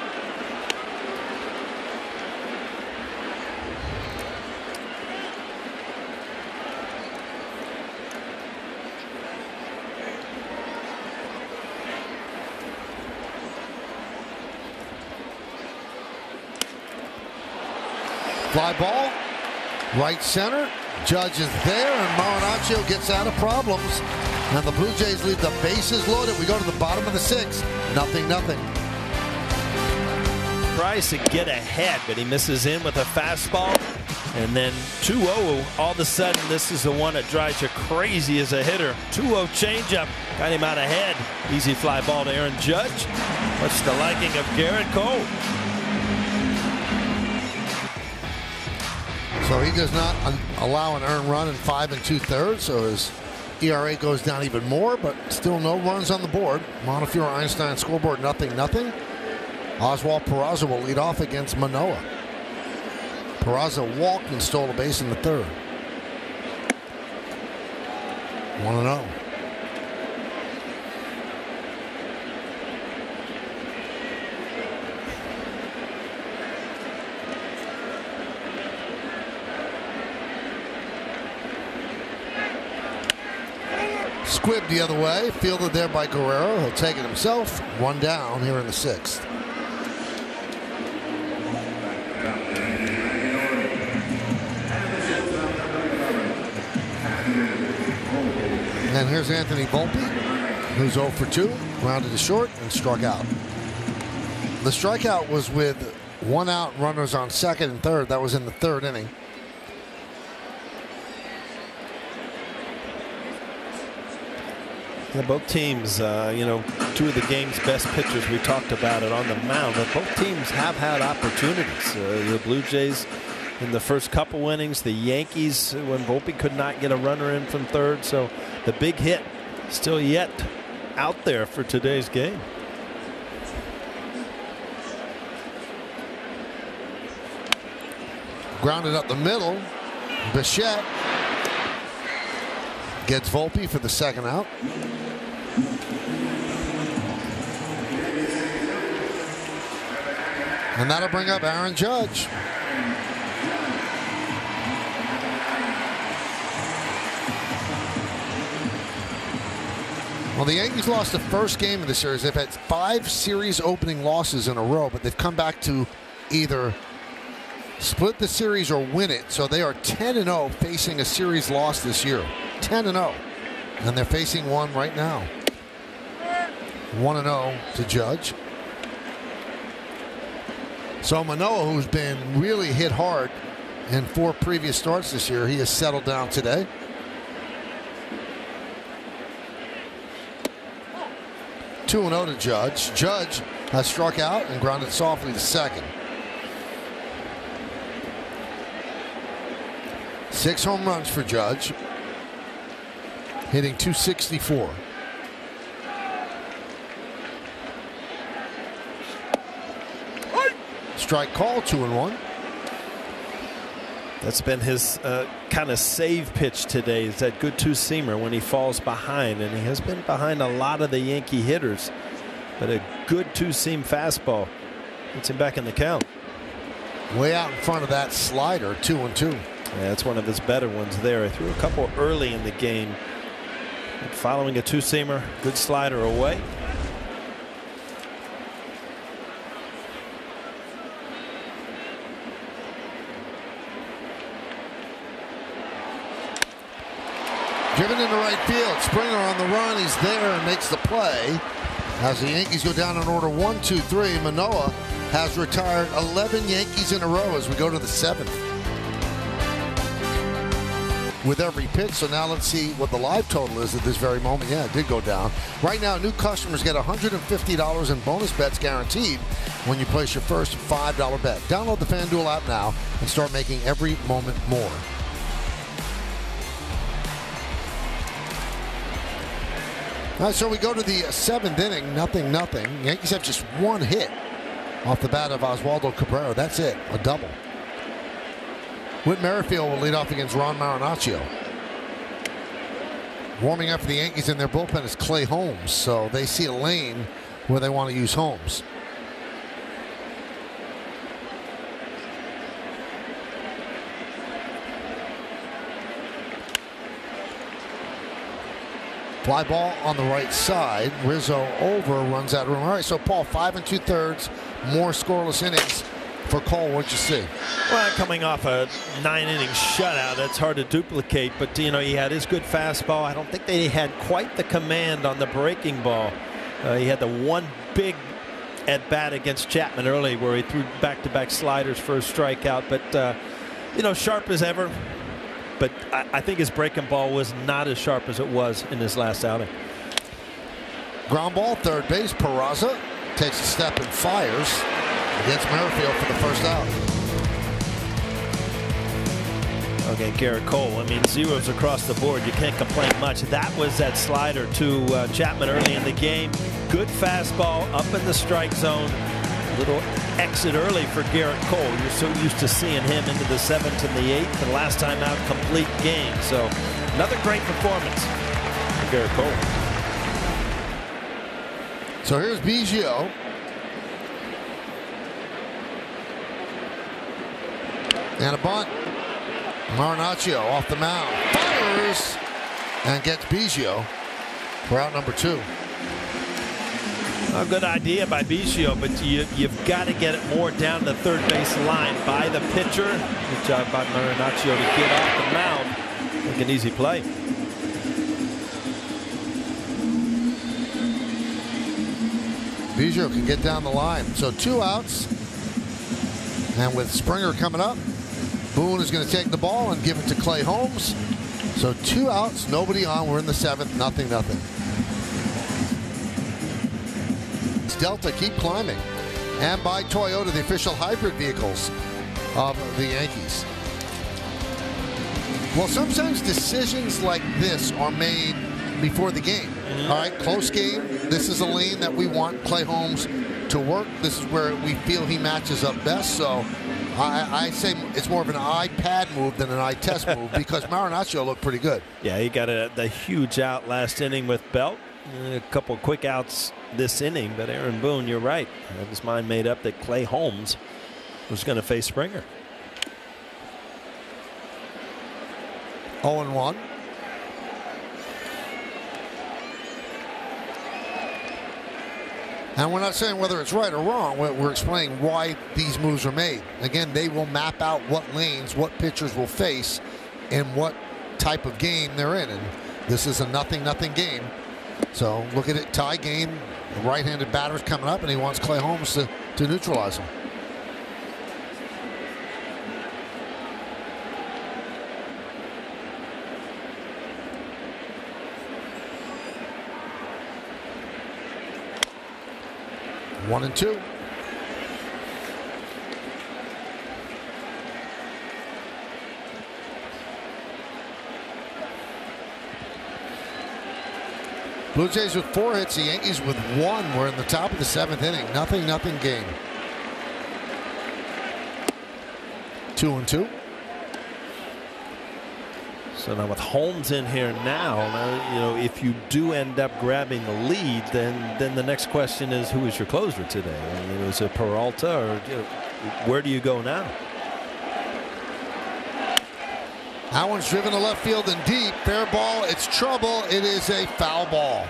B: Fly ball, right center. Judge is there, and Marinaccio gets out of problems. And the Blue Jays leave the bases loaded. We go to the bottom of the 6th. 0-0.
F: Tries to get ahead, but he misses in with a fastball. And then 2-0, all of a sudden, this is the one that drives you crazy as a hitter. 2-0 changeup, got him out ahead. Easy fly ball to Aaron Judge. Much to the liking of Garrett Cole.
B: So he does not allow an earned run in 5 2/3. So his ERA goes down even more, but still no runs on the board. Montefiore Einstein scoreboard 0-0. Oswald Peraza will lead off against Manoah. Peraza walked and stole a base in the third. 1-0. Squibb the other way, fielded there by Guerrero. He'll take it himself. One down here in the 6th. And here's Anthony Volpe, who's 0 for 2, grounded to short and struck out. The strikeout was with 1 out, runners on second and third. That was in the 3rd inning.
F: Yeah, both teams, you know, 2 of the game's best pitchers, we talked about it on the mound, but both teams have had opportunities. The Blue Jays in the first couple innings, the Yankees when Volpe could not get a runner in from third. So the big hit still yet out there for today's game.
B: Grounded up the middle. Bichette gets Volpe for the 2nd out. And that'll bring up Aaron Judge. Well, the Yankees lost the first game of the series. They've had 5 series opening losses in a row, but they've come back to either split the series or win it. So they are 10-0 facing a series loss this year. 10-0. And they're facing one right now. 1-0 to Judge. So Manoah, who's been really hit hard in 4 previous starts this year, he has settled down today. Two 2-0 to Judge. Judge has struck out and grounded softly to second. 6 home runs for Judge, hitting .264. Strike call, 2-1.
F: That's been his kind of save pitch today. Is that good two-seamer when he falls behind, and he has been behind a lot of the Yankee hitters. But a good two-seam fastball gets him back in the count.
B: Way out in front of that slider, 2-2.
F: Yeah, that's one of his better ones there. I threw a couple early in the game. But following a two-seamer, good slider away.
B: Driven into right field. Springer on the run. He's there and makes the play. As the Yankees go down in order 1, 2, 3. Manoah has retired 11 Yankees in a row as we go to the 7th. With every pitch. So now let's see what the live total is at this very moment. Yeah, it did go down. Right now, new customers get $150 in bonus bets guaranteed when you place your first $5 bet. Download the FanDuel app now and start making every moment more. All right, so we go to the 7th inning, 0-0. Yankees have just 1 hit off the bat of Oswaldo Cabrera. That's it, a double. Whit Merrifield will lead off against Ron Marinaccio. Warming up for the Yankees in their bullpen is Clay Holmes, so they see a lane where they want to use Holmes. Fly ball on the right side. Rizzo over, runs out of room. All right, so Paul, 5 2/3, more scoreless innings for Cole. What'd you see?
F: Well, coming off a 9-inning shutout, that's hard to duplicate. But you know, he had his good fastball. I don't think they had quite the command on the breaking ball. He had the one big at bat against Chapman early, where he threw back-to-back sliders for a strikeout. But you know, sharp as ever. But I think his breaking ball was not as sharp as it was in his last outing.
B: Ground ball, third base. Peraza takes a step and fires against Merrifield for the first out.
F: Okay, Garrett Cole. I mean, zeros across the board. You can't complain much. That was that slider to Chapman early in the game. Good fastball up in the strike zone. Little exit early for Garrett Cole. You're so used to seeing him into the 7th and the 8th. And last time out, complete game. So another great performance for Garrett Cole.
B: So here's Biggio. And a bunt. Marinaccio off the mound. Fires and gets Biggio for out number 2.
F: A good idea by Biggio, but you've got to get it more down the third base line by the pitcher. Good job by Marinaccio to get off the mound. Make an easy play.
B: Biggio can get down the line. So 2 outs. And with Springer coming up, Boone is going to take the ball and give it to Clay Holmes. So 2 outs, nobody on. We're in the 7th, 0-0. Delta keep climbing. And by Toyota, the official hybrid vehicles of the Yankees. Well, sometimes decisions like this are made before the game. All right, close game. This is a lane that we want Clay Holmes to work. This is where we feel he matches up best. So I say it's more of an eye-pad move than an eye-test move because Marinaccio looked pretty good.
F: Yeah, he got the huge out last inning with Belt. A couple quick outs this inning, but Aaron Boone, you're right. I had his mind made up that Clay Holmes was going to face Springer.
B: 0-1. And we're not saying whether it's right or wrong. We're explaining why these moves are made. Again, they will map out what lanes, what pitchers will face, and what type of game they're in. And this is a 0-0 game. So look at it, tie game. The right-handed batter's coming up, and he wants Clay Holmes to neutralize him. One and two. Blue Jays with 4 hits, the Yankees with 1. We're in the top of the 7th inning. 0-0 game. 2-2.
F: So now with Holmes in here now, you know, if you do end up grabbing the lead, then the next question is, who is your closer today? I mean, is it Peralta, or you know, where do you go now?
B: That one's driven to left field and deep. Fair ball. It's trouble. It is a foul ball.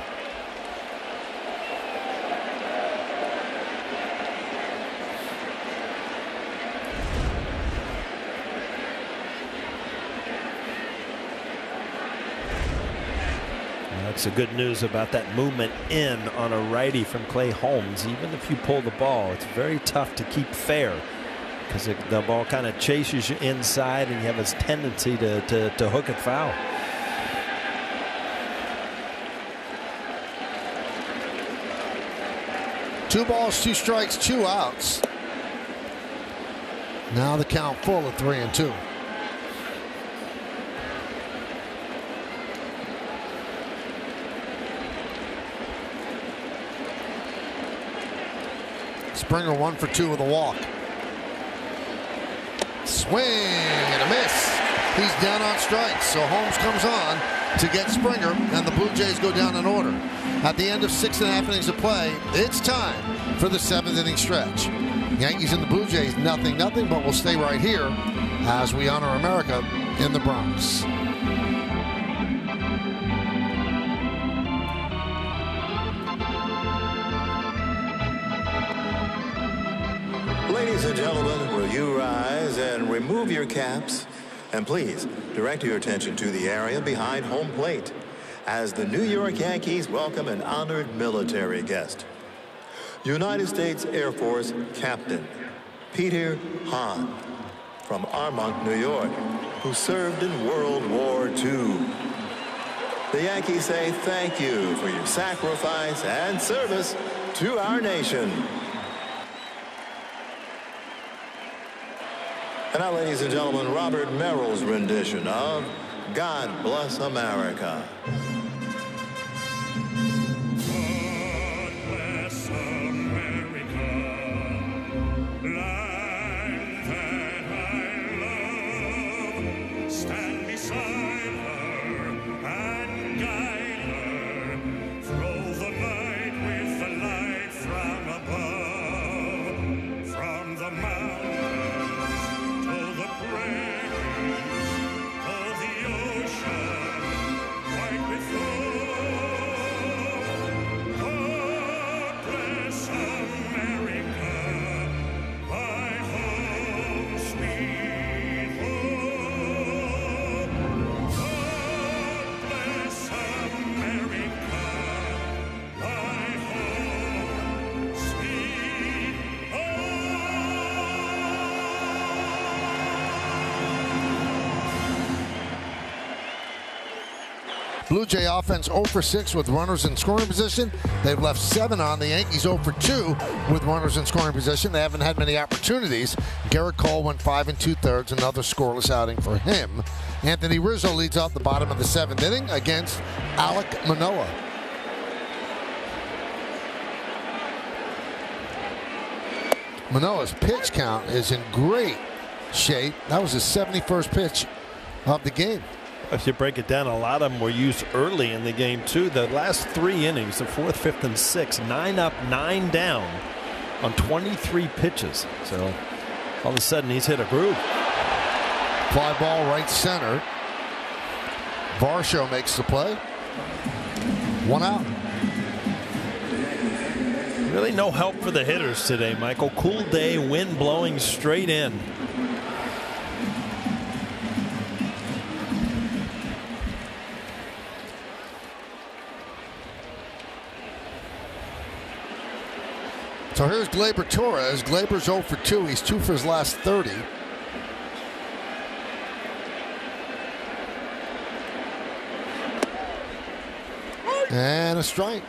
F: That's the good news about that movement in on a righty from Clay Holmes. Even if you pull the ball, it's very tough to keep fair, because the ball kind of chases you inside and you have this tendency to hook it foul.
B: Two balls, 2 strikes, 2 outs. Now the count full of 3-2. Springer 1 for 2 with a walk. Swing and a miss. He's down on strikes, so Holmes comes on to get Springer, and the Blue Jays go down in order. At the end of 6.5 innings of play, it's time for the 7th inning stretch. Yankees and the Blue Jays 0-0, but we'll stay right here as we honor America in the Bronx.
I: Ladies and gentlemen, will you rise and remove your caps? And please direct your attention to the area behind home plate as the New York Yankees welcome an honored military guest. United States Air Force Captain Peter Hahn. from Armonk, New York, who served in World War II. The Yankees say thank you for your sacrifice and service to our nation. And now, ladies and gentlemen, Robert Merrill's rendition of God Bless America.
B: Blue Jay offense 0 for 6 with runners in scoring position. They've left 7 on. The Yankees 0 for 2 with runners in scoring position. They haven't had many opportunities. Garrett Cole went 5 2/3, another scoreless outing for him. Anthony Rizzo leads off the bottom of the 7th inning against Alek Manoah. Manoah's pitch count is in great shape. That was his 71st pitch of the game.
F: If you break it down, a lot of them were used early in the game, too. The last 3 innings, the 4th, 5th, and 6th, 9 up, 9 down on 23 pitches. So all of a sudden, he's hit a groove.
B: Fly ball right center. Varsho makes the play. 1 out.
F: Really no help for the hitters today, Michael. Cool day, wind blowing straight in.
B: So here's Gleyber Torres. Gleyber's 0 for 2. He's 2 for his last 30. And a strike.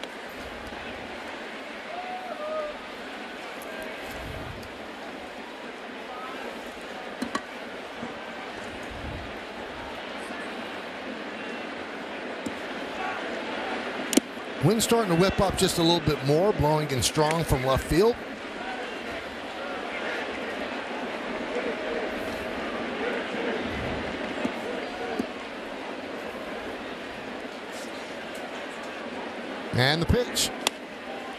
B: Wind's starting to whip up just a little bit more, blowing in strong from left field. And the pitch.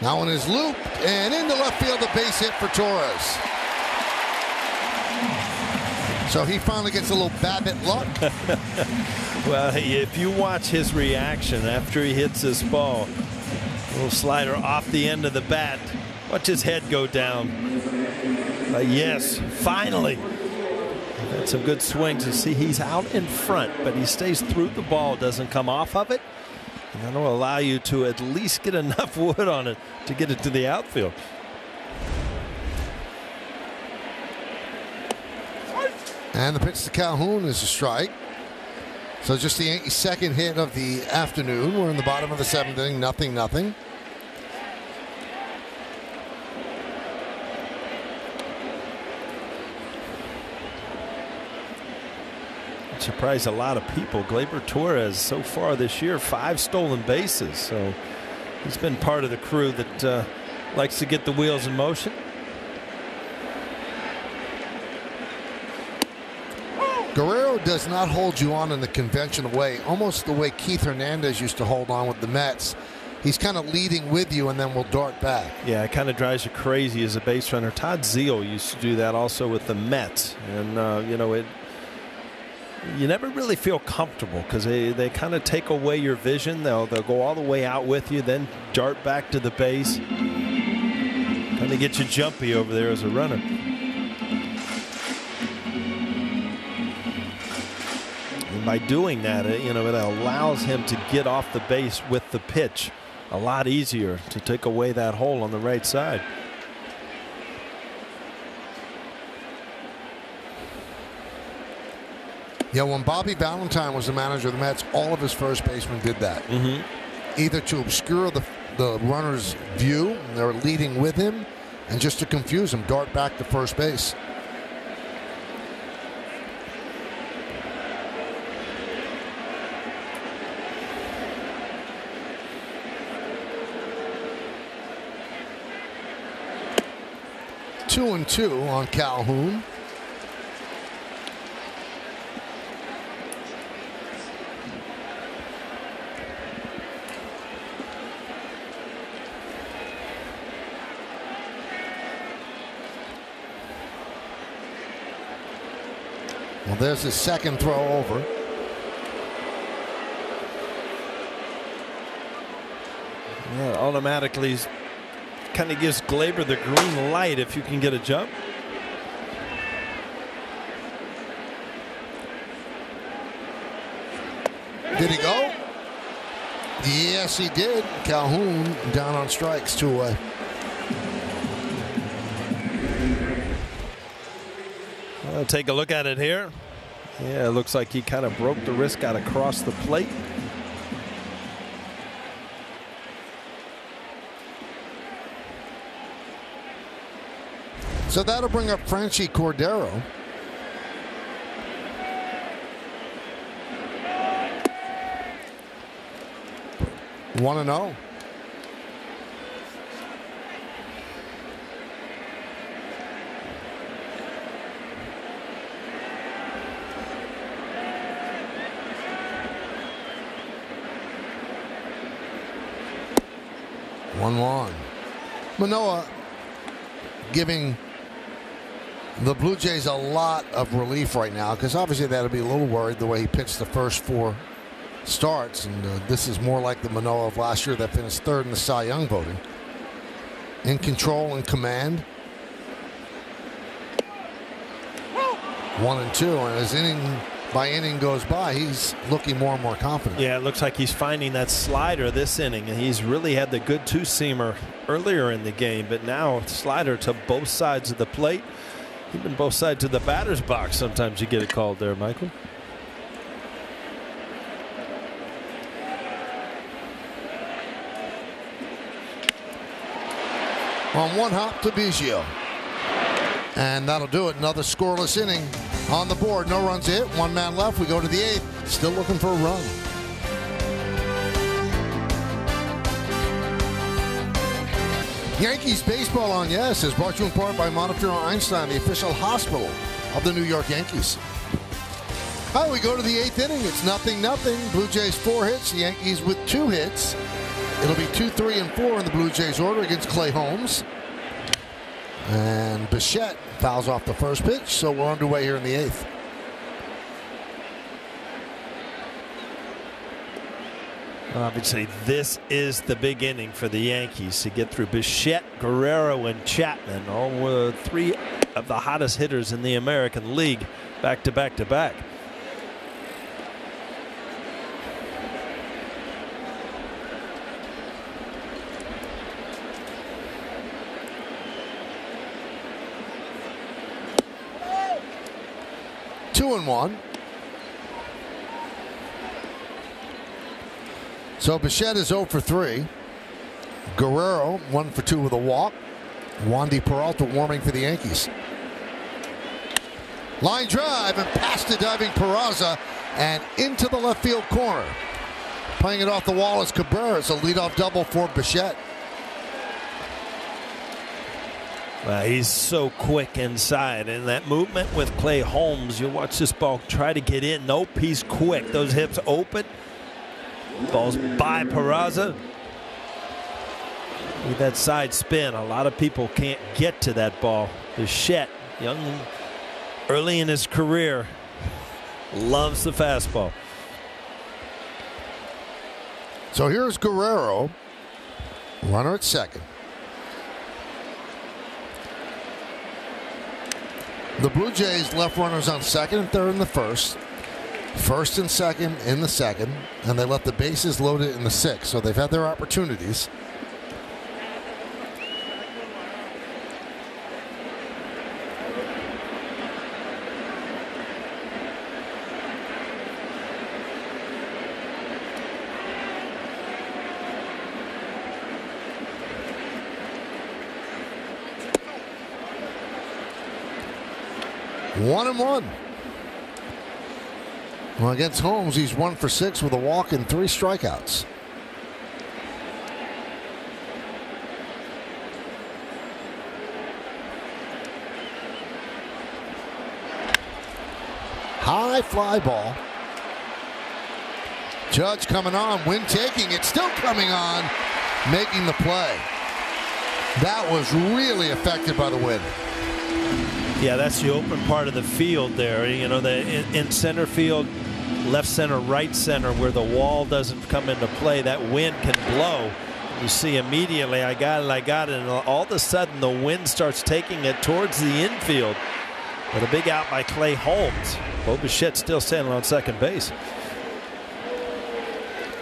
B: Now one is looped and into left field, a base hit for Torres. So he finally gets a little Babbitt luck.
F: Well, if you watch his reaction after he hits this ball, a little slider off the end of the bat, watch his head go down. Yes, finally. Had some good swings. You see he's out in front, but he stays through the ball, doesn't come off of it. And that'll allow you to at least get enough wood on it to get it to the outfield.
B: And the pitch to Calhoun is a strike. So just the Yankees' second hit of the afternoon. We're in the bottom of the 7th inning, 0-0.
F: Surprised a lot of people. Gleyber Torres so far this year, 5 stolen bases. So he's been part of the crew that likes to get the wheels in motion.
B: Guerrero does not hold you on in the conventional way, almost the way Keith Hernandez used to hold on with the Mets. He's kind of leading with you and then will dart back.
F: Yeah, it kind of drives you crazy as a base runner. Todd Zeile used to do that also with the Mets. And, you know, you never really feel comfortable because they kind of take away your vision. They'll go all the way out with you, then dart back to the base. Kind of get you jumpy over there as a runner. And by doing that, you know, it allows him to get off the base with the pitch a lot easier to take away that hole on the right side.
B: Yeah, when Bobby Valentine was the manager of the Mets, all of his first basemen did that. Either to obscure the runner's view, and they're leading with him, and just to confuse him, dart back to first base. Two and two on Calhoun. Well, there's his second throw over.
F: Yeah, automatically kind of gives Glaber the green light if you can get a jump.
B: Did he go? Yes, he did. Calhoun down on strikes, 2 away.
F: Well, take a look at it here. Yeah, it looks like he kind of broke the wrist, got across the plate.
B: So that'll bring up Franchy Cordero. One and 0. One. Manoah giving the Blue Jays a lot of relief right now, because obviously that'll be a little worried the way he pitched the first 4 starts, and this is more like the Manoah of last year that finished 3rd in the Cy Young voting. In control and command. 1 and 2, and as inning by inning goes by, he's looking more and more confident.
F: Yeah, it looks like he's finding that slider this inning, and he's really had the good two-seamer earlier in the game, but now slider to both sides of the plate. Even both sides of the batter's box. Sometimes you get it called there, Michael.
B: On one hop to Biggio. And that'll do it. Another scoreless inning on the board. No runs hit. 1 man left. We go to the 8th. Still looking for a run. Yankees baseball on Yes is brought to you in part by Montefiore Einstein, the official hospital of the New York Yankees. All right, we go to the 8th inning. It's 0-0. Blue Jays 4 hits. The Yankees with 2 hits. It'll be 2, 3, and 4 in the Blue Jays order against Clay Holmes. And Bichette fouls off the first pitch, so we're underway here in the 8th.
F: Obviously, this is the big inning for the Yankees to get through Bichette, Guerrero, and Chapman, all 3 of the hottest hitters in the American League, back to back to back.
B: Two and 1. So Bichette is 0 for 3. Guerrero 1 for 2 with a walk. Wandy Peralta warming for the Yankees. Line drive and past the diving Peraza and into the left field corner. Playing it off the wall is Cabrera. It's a leadoff double for Bichette.
F: He's so quick inside, and that movement with Clay Holmes, you watch this ball try to get in. Nope, he's quick. Those hips open. Ball's by Peraza. With that side spin, a lot of people can't get to that ball. Bichette, young, early in his career, loves the fastball.
B: So here's Guerrero, runner at second. The Blue Jays left runners on second and third in the first. First and second in the second. And they left the bases loaded in the sixth. So they've had their opportunities. 1-1. Well, against Holmes, he's 1 for 6 with a walk and 3 strikeouts. High fly ball. Judge coming on, Wynn taking it, still coming on, making the play. That was really affected by the wind.
F: Yeah, that's the open part of the field there. You know, in center field, left center, right center, where the wall doesn't come into play, that wind can blow. You see immediately, I got it, and all of a sudden the wind starts taking it towards the infield. But a big out by Clay Holmes. Bo Bichette still standing on second base.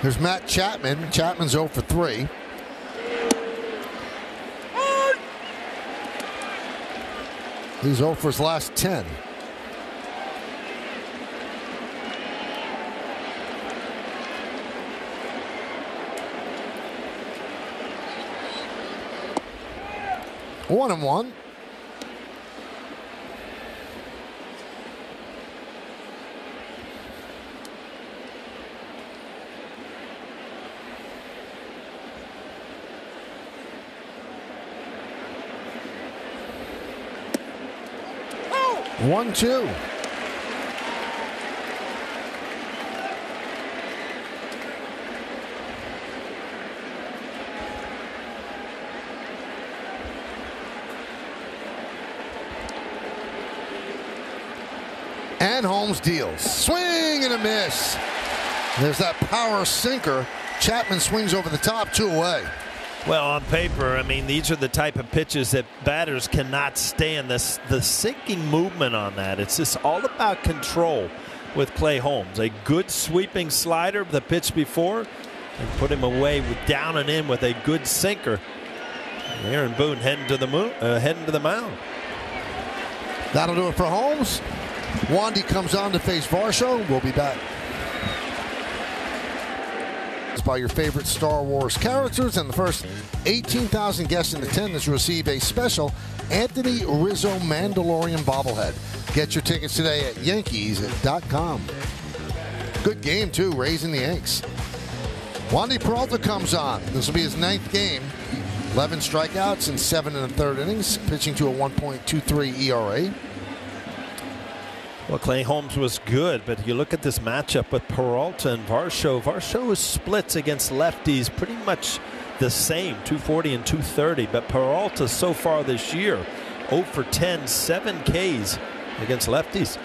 B: There's Matt Chapman. Chapman's 0 for 3. He's 0 for his last 10. One and one. One, two. And Holmes deals. Swing and a miss. There's that power sinker. Chapman swings over the top, 2 away.
F: Well, on paper, I mean, these are the type of pitches that batters cannot stand. The sinking movement on that. It's just all about control with Clay Holmes. A good sweeping slider, the pitch before, and put him away with down and in with a good sinker. Aaron Boone heading to the mound.
B: That'll do it for Holmes. Wandy comes on to face Varsho. We'll be back. By your favorite Star Wars characters, and the first 18,000 guests in attendance receive a special Anthony Rizzo Mandalorian bobblehead. Get your tickets today at Yankees.com. Good game, too, raising the Yanks. Wandy Peralta comes on. This will be his 9th game. 11 strikeouts in 7 1/3 innings, pitching to a 1.23 ERA.
F: Well, Clay Holmes was good, but you look at this matchup with Peralta and Varsho. Varsho is splits against lefties pretty much the same, 240 and 230. But Peralta so far this year, 0 for 10, 7 Ks against lefties.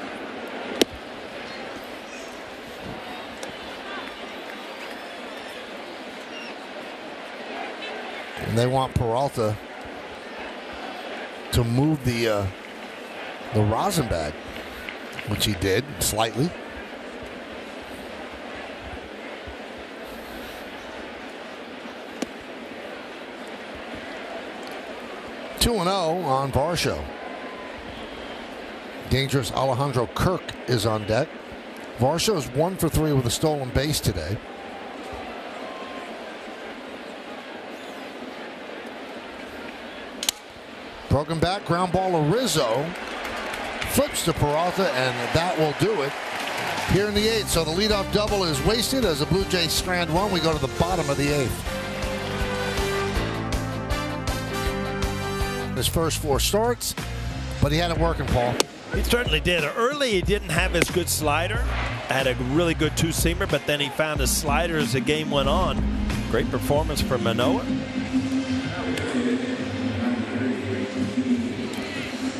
B: And they want Peralta to move the rosin bag, which he did slightly. Two 2-0 on Varsho. Dangerous Alejandro Kirk is on deck. Varsho's 1 for 3 with a stolen base today. Broken back, ground ball to Rizzo. Flips to Peralta, and that will do it here in the 8th. So the leadoff double is wasted as the Blue Jays strand 1. We go to the bottom of the 8th. His first 4 starts, but he had it working, Paul.
F: He certainly did. Early, he didn't have his good slider. Had a really good 2-seamer, but then he found his slider as the game went on. Great performance for Manoah.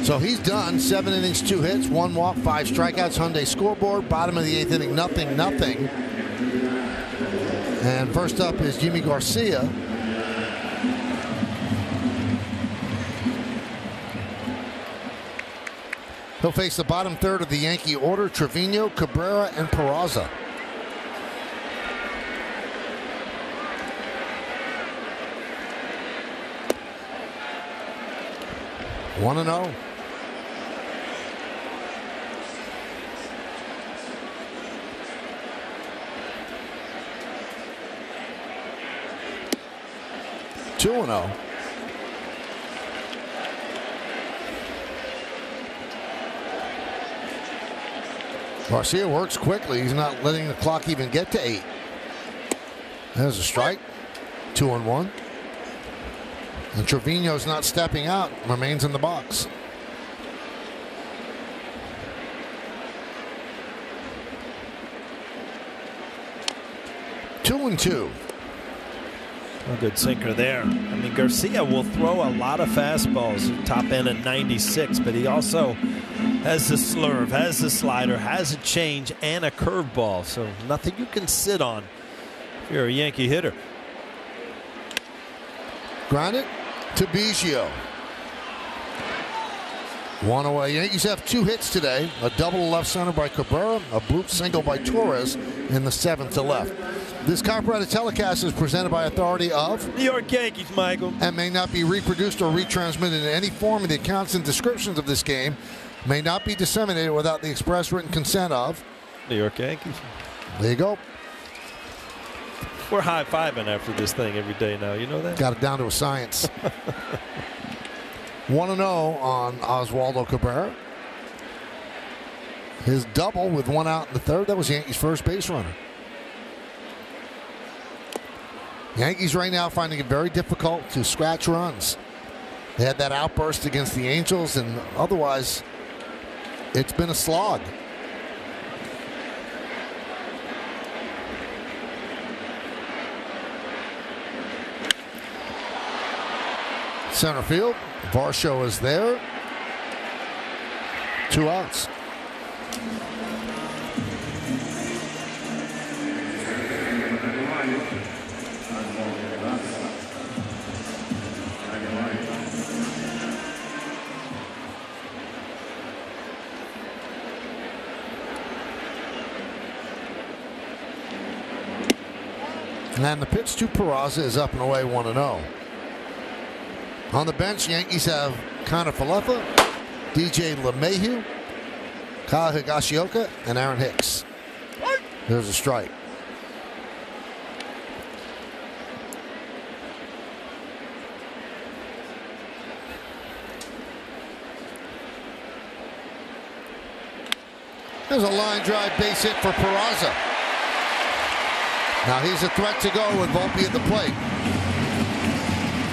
B: So he's done. 7 innings, 2 hits, 1 walk, 5 strikeouts. Hyundai scoreboard. Bottom of the 8th inning, 0-0. And first up is Jimmy Garcia. He'll face the bottom third of the Yankee order: Trevino, Cabrera, and Peraza. One and 0. Two and 0. Garcia works quickly. He's not letting the clock even get to 8. There's a strike. 2-1. And Trevino's not stepping out. Remains in the box. Two and two.
F: A good sinker there. I mean, Garcia will throw a lot of fastballs, top end at 96, but he also has the slurve, has the slider, has a change, and a curveball. So nothing you can sit on if you're a Yankee hitter.
B: Grounded to Biggio. 1 away. Yankees have 2 hits today. A double to left center by Cabrera, a bloop single by Torres in the 7th to left. This copyrighted telecast is presented by authority of
F: New York Yankees, Michael,
B: and may not be reproduced or retransmitted in any form. And the accounts and descriptions of this game may not be disseminated without the express written consent of
F: New York Yankees.
B: There you go.
F: We're high-fiving after this thing every day now. You know that?
B: Got it down to a science. 1-0 on Oswaldo Cabrera. His double with 1 out in the 3rd. That was Yankees' first base runner. Yankees right now finding it very difficult to scratch runs. They had that outburst against the Angels, and otherwise it's been a slog. Center field. Varsho is there. 2 outs. And the pitch to Peraza is up and away 1-0. On the bench, Yankees have Connor Falefa, DJ LeMahieu, Kyle Higashioka, and Aaron Hicks. There's a strike. There's a line drive base hit for Peraza. Now he's a threat to go with Volpe at the plate.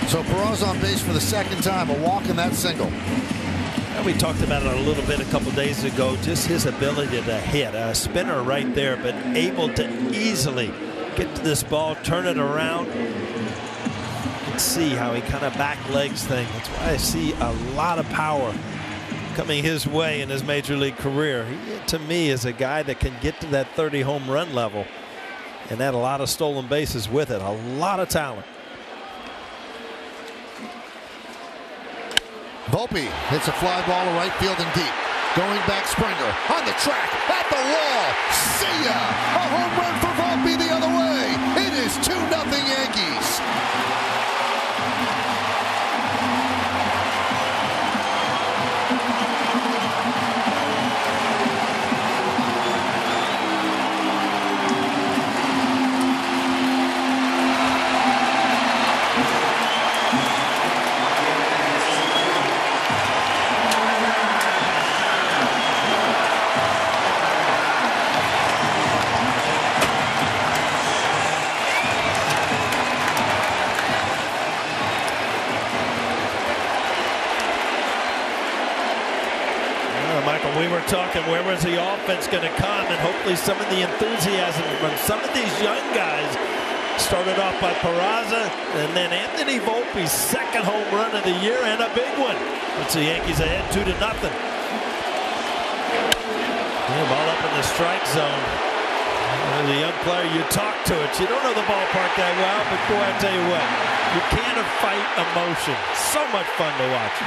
B: So Peraza on base for the 2nd time, a walk in that single.
F: And we talked about it a little bit a couple days ago, just his ability to hit. A spinner right there, but able to easily get to this ball, turn it around. You can see how he kind of back legs things. That's why I see a lot of power coming his way in his major league career. He, to me, is a guy that can get to that 30 home run level and add a lot of stolen bases with it. A lot of talent.
B: Volpe hits a fly ball to right field and deep. Going back, Springer on the track, at the wall. See ya! A home run for Volpe the other way. It is 2-0 Yankees.
F: We were talking, where was the offense going to come, and hopefully some of the enthusiasm from some of these young guys. Started off by Peraza, and then Anthony Volpe's 2nd home run of the year, and a big one. Puts the Yankees ahead 2-0. Ball up in the strike zone. As a young player, you talk to it. You don't know the ballpark that well, but boy, I tell you what, you can't fight emotion. So much fun to watch.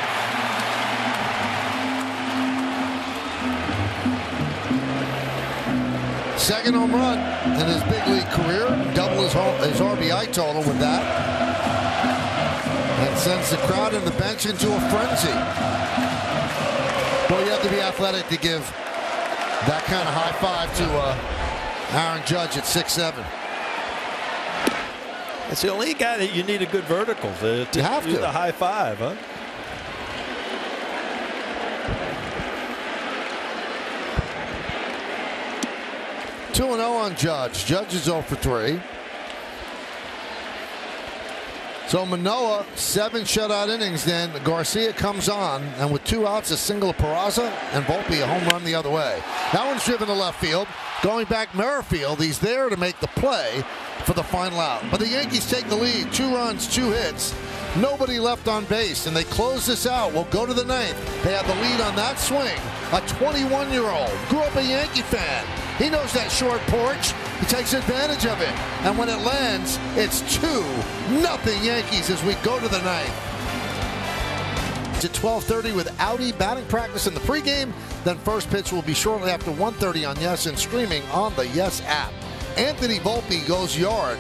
B: Second home run in his big league career. Double his RBI total with that. And sends the crowd and the bench into a frenzy. Boy, you have to be athletic to give that kind of high five to Aaron Judge at 6'7".
F: It's the only guy that you need a good vertical to do the high five, huh?
B: 2-0 on Judge. Judge is 0 for 3. So Manoah, 7 shutout innings. Then Garcia comes on, and with 2 outs, a single of Peraza, and Volpe a home run the other way. That one's driven to left field. Going back Merrifield, he's there to make the play for the final out. But the Yankees take the lead. 2 runs, 2 hits. Nobody left on base, and they close this out. We'll go to the 9th. They have the lead on that swing. A 21-year-old, grew up a Yankee fan. He knows that short porch. He takes advantage of it. And when it lands, it's 2-0 Yankees as we go to the 9th. It's at 12:30 with Audi batting practice in the pregame. Then first pitch will be shortly after 1:30 on Yes and streaming on the Yes app. Anthony Volpe goes yard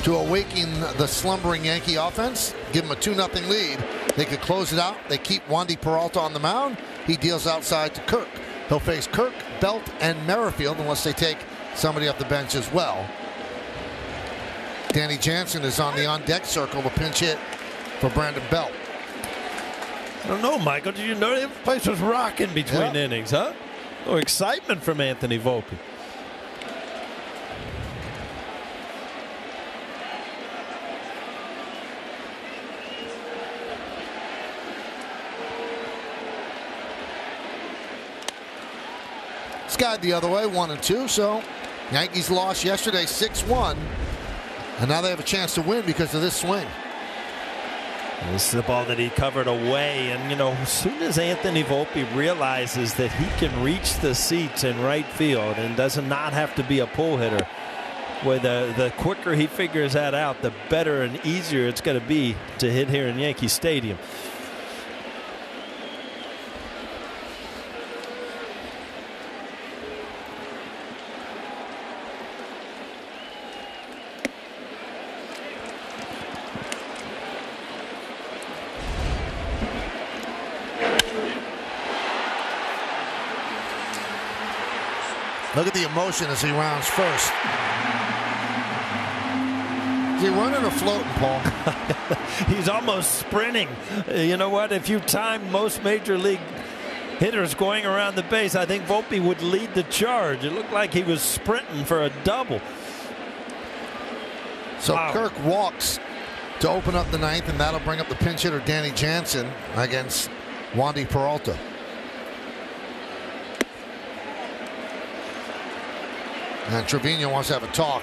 B: to awaken the slumbering Yankee offense. Give them a 2-0 lead. They could close it out. They keep Wandy Peralta on the mound. He deals outside to Kirk. He'll face Kirk, Belt, and Merrifield unless they take somebody off the bench as well. Danny Jansen is on the on-deck circle. The pinch hit for Brandon Belt.
F: I don't know, Michael. Did you know the place was rocking between innings, huh? No excitement from Anthony Volpe.
B: Skied the other way, 1-2. So Yankees lost yesterday 6-1. And now they have a chance to win because of this swing.
F: This is the ball that he covered away. And, you know, as soon as Anthony Volpe realizes that he can reach the seats in right field and does not have to be a pull hitter, well, the quicker he figures that out, the better and easier it's going to be to hit here in Yankee Stadium.
B: Look at the emotion as he rounds first. Is he running or floating, Paul?
F: He's almost sprinting. You know what? If you time most major league hitters going around the base, I think Volpe would lead the charge. It looked like he was sprinting for a double.
B: So Kirk walks to open up the 9th, and that'll bring up the pinch hitter Danny Jansen against Wandy Peralta. And Trevino wants to have a talk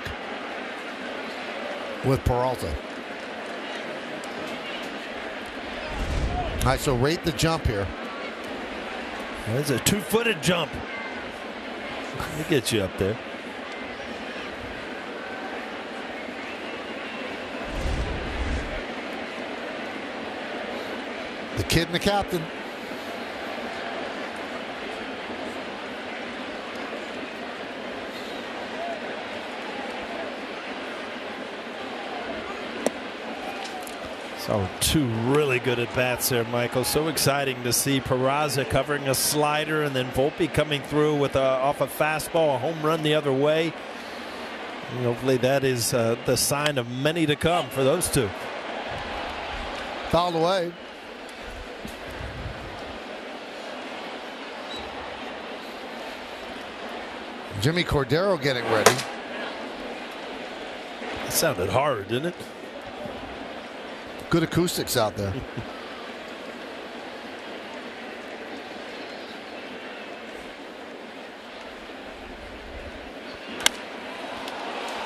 B: with Peralta. All right, so rate the jump here.
F: That's a 2-footed jump. Let me get you up there.
B: The kid and the captain.
F: So 2 really good at bats there, Michael. So exciting to see Peraza covering a slider and then Volpe coming through with off a fastball, a home run the other way. And hopefully that is the sign of many to come for those 2.
B: Fouled away. Jimmy Cordero getting ready.
F: That sounded hard, didn't it?
B: Good acoustics out there.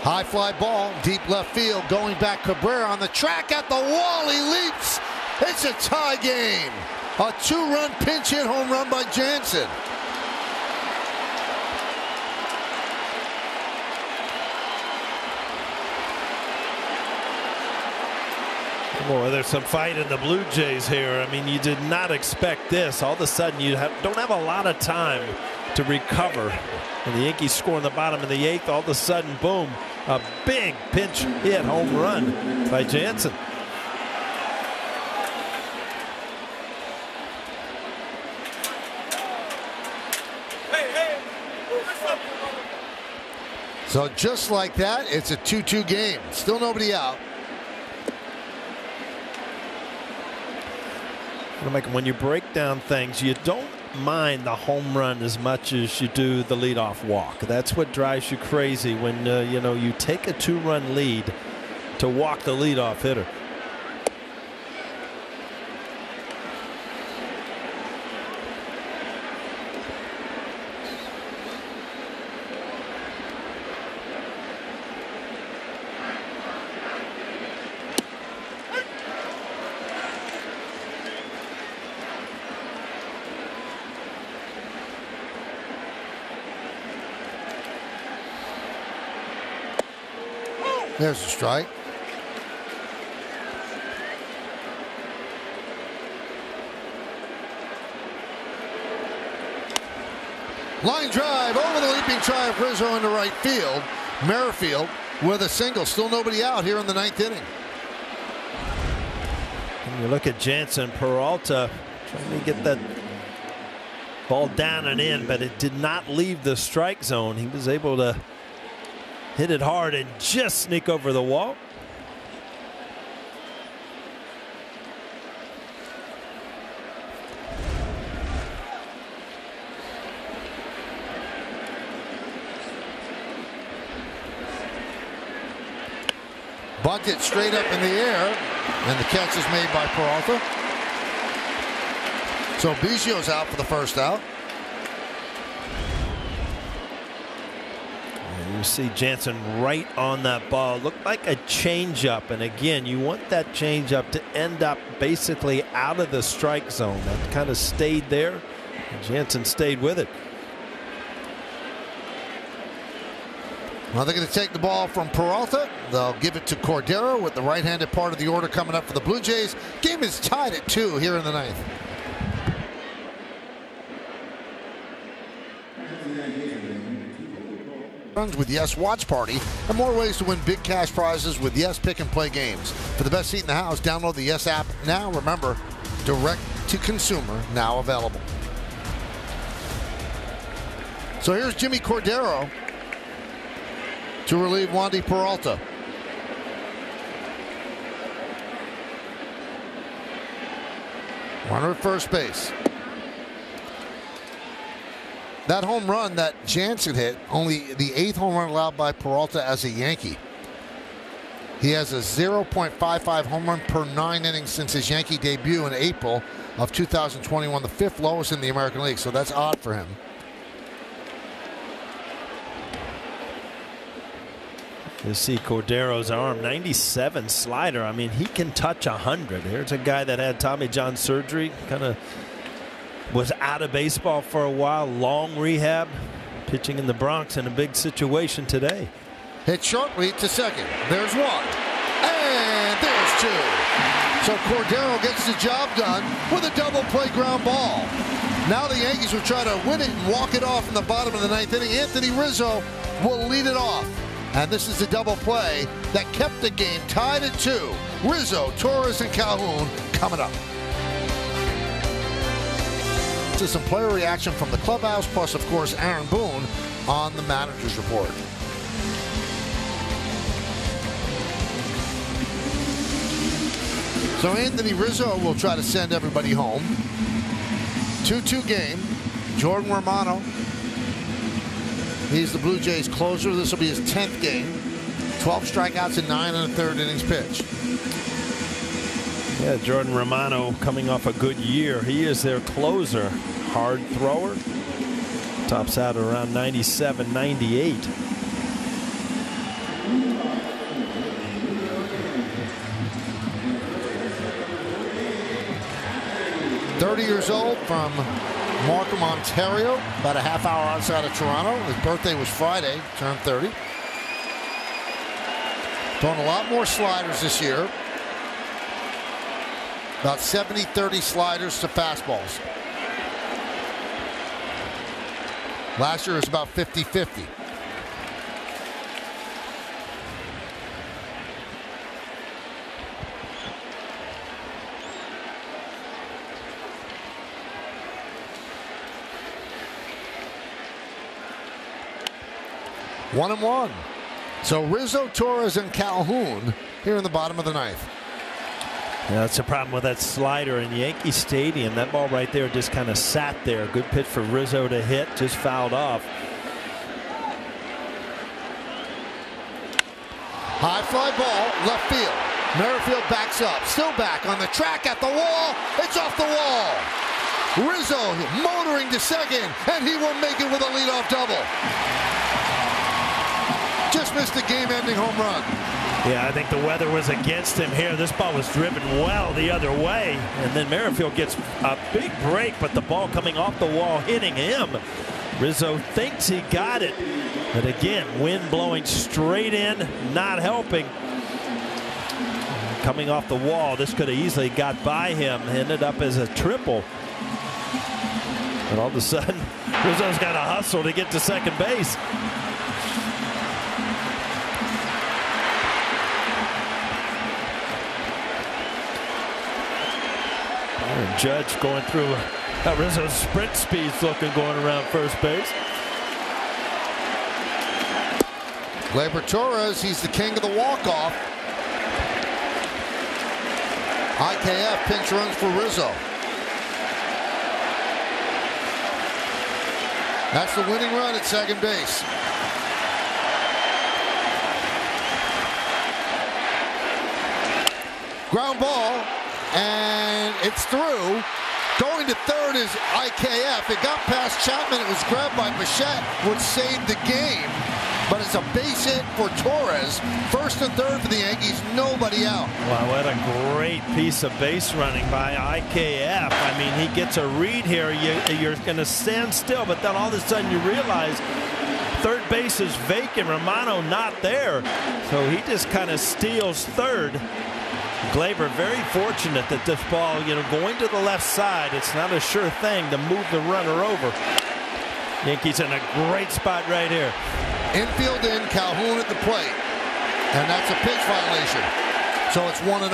B: High fly ball, deep left field, going back Cabrera on the track at the wall. He leaps. It's a tie game. A 2-run pinch hit home run by Jansen.
F: Boy, there's some fight in the Blue Jays here. I mean, you did not expect this. All of a sudden, you don't have a lot of time to recover. And the Yankees score in the bottom of the 8th. All of a sudden, boom, a big pinch hit home run by Jansen.
B: So just like that, it's a 2-2 game. Still nobody out.
F: When you break down things, you don't mind the home run as much as you do the leadoff walk. That's what drives you crazy when you take a 2-run lead to walk the leadoff hitter.
B: There's a strike. Line drive over the leaping try of Rizzo into right field. Merrifield with a single. Still nobody out here in the 9th inning.
F: And you look at Jansen Peralta trying to get that ball down and in, but it did not leave the strike zone. He was able to hit it hard and just sneak over the wall.
B: Bunted straight up in the air, and the catch is made by Peralta. So Biggio's out for the first out.
F: You see Jansen right on that ball. Looked like a changeup, and again, you want that changeup to end up basically out of the strike zone. That kind of stayed there, and Jansen stayed with it.
B: Well, they're going to take the ball from Peralta. They'll give it to Cordero with the right-handed part of the order coming up for the Blue Jays. Game is tied at 2 here in the 9th. Runs with Yes Watch Party and more ways to win big cash prizes with Yes Pick and Play games. For the best seat in the house, download the Yes app now. Remember, direct to consumer now available. So here's Jimmy Cordero to relieve Wandy Peralta. Runner at first base. That home run that Jansen hit, only the 8th home run allowed by Peralta as a Yankee. He has a 0.55 home run per 9 innings since his Yankee debut in April of 2021, the 5th lowest in the American League, so that's odd for him.
F: You see Cordero's arm, 97 slider. I mean, he can touch 100. Here's a guy that had Tommy John surgery, kind of was out of baseball for a while, long rehab, pitching in the Bronx in a big situation today.
B: Hit sharply to second. There's one. And there's two. So Cordero gets the job done with a double play ground ball. Now the Yankees will try to win it and walk it off in the bottom of the 9th inning. Anthony Rizzo will lead it off. And this is the double play that kept the game tied at 2. Rizzo, Torres, and Calhoun coming up. To some player reaction from the clubhouse, plus, of course, Aaron Boone on the manager's report. So Anthony Rizzo will try to send everybody home. 2-2 game. Jordan Romano, he's the Blue Jays closer. This will be his 10th game. 12 strikeouts in 9 1/3 innings pitched.
F: Yeah, Jordan Romano coming off a good year. He is their closer. Hard thrower. Tops out around 97, 98.
B: Years old from Markham, Ontario, about a half hour outside of Toronto. His birthday was Friday, turned 30. Throwing a lot more sliders this year. About 70-30 sliders to fastballs. Last year was about 50-50. One and one. So Rizzo, Torres, and Calhoun here in the bottom of the 9th.
F: That's the problem with that slider in Yankee Stadium. That ball right there just kind of sat there. Good pitch for Rizzo to hit, just fouled off.
B: High fly ball, left field. Merrifield backs up, still back on the track at the wall. It's off the wall. Rizzo motoring to second, and he will make it with a leadoff double. Just missed a game-ending home run.
F: Yeah, I think the weather was against him here. This ball was driven well the other way, and then Merrifield gets a big break, but the ball coming off the wall hitting him. Rizzo thinks he got it, but again, wind blowing straight in, not helping. Coming off the wall, this could have easily got by him. Ended up as a triple. And all of a sudden, Rizzo's got to hustle to get to second base. And Judge going through how Rizzo's sprint speed's looking going around first base.
B: Gleyber Torres, he's the king of the walk-off. IKF pinch runs for Rizzo. That's the winning run at second base. Ground ball, and it's through. Going to third is IKF. It got past Chapman. It was grabbed by Bichette, which saved the game. But it's a base hit for Torres. First and third for the Yankees. Nobody out.
F: Wow, what a great piece of base running by IKF. I mean, he gets a read here. You're going to stand still, but then all of a sudden you realize third base is vacant. Romano not there. So he just kind of steals third. Gleyber very fortunate that this ball, going to the left side, it's not a sure thing to move the runner over. Yankees in a great spot right here.
B: Infield in, Calhoun at the plate. And that's a pitch violation. So it's 1-0.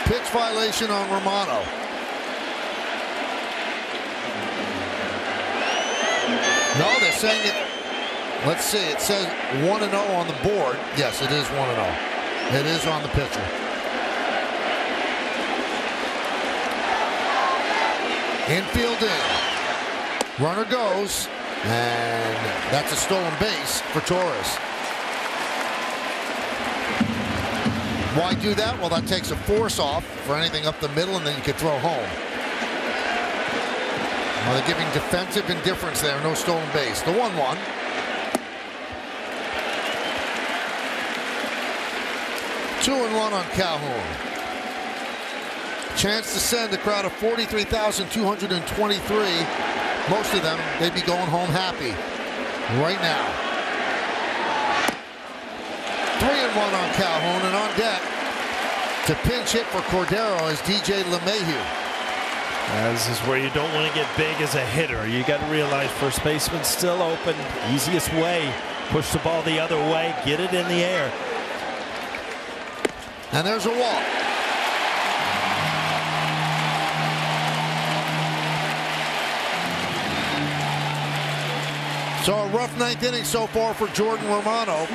B: Pitch violation on Romano. No, they're saying it. Let's see. It says 1-0 on the board. Yes, it is 1-0. It is on the pitcher. Infield in. Runner goes. And that's a stolen base for Torres. Why do that? Well, that takes a force off for anything up the middle, and then you could throw home. Well, they're giving defensive indifference there. No stolen base. The 1-1. Two and one on Calhoun. Chance to send a crowd of 43,223. Most of them, they'd be going home happy right now. 3-1 on Calhoun, and on deck to pinch hit for Cordero is DJ LeMahieu.
F: This is where you don't want to get big as a hitter. You got to realize first baseman's still open. Easiest way, push the ball the other way, get it in the air.
B: And there's a walk. So a rough ninth inning so far for Jordan Romano.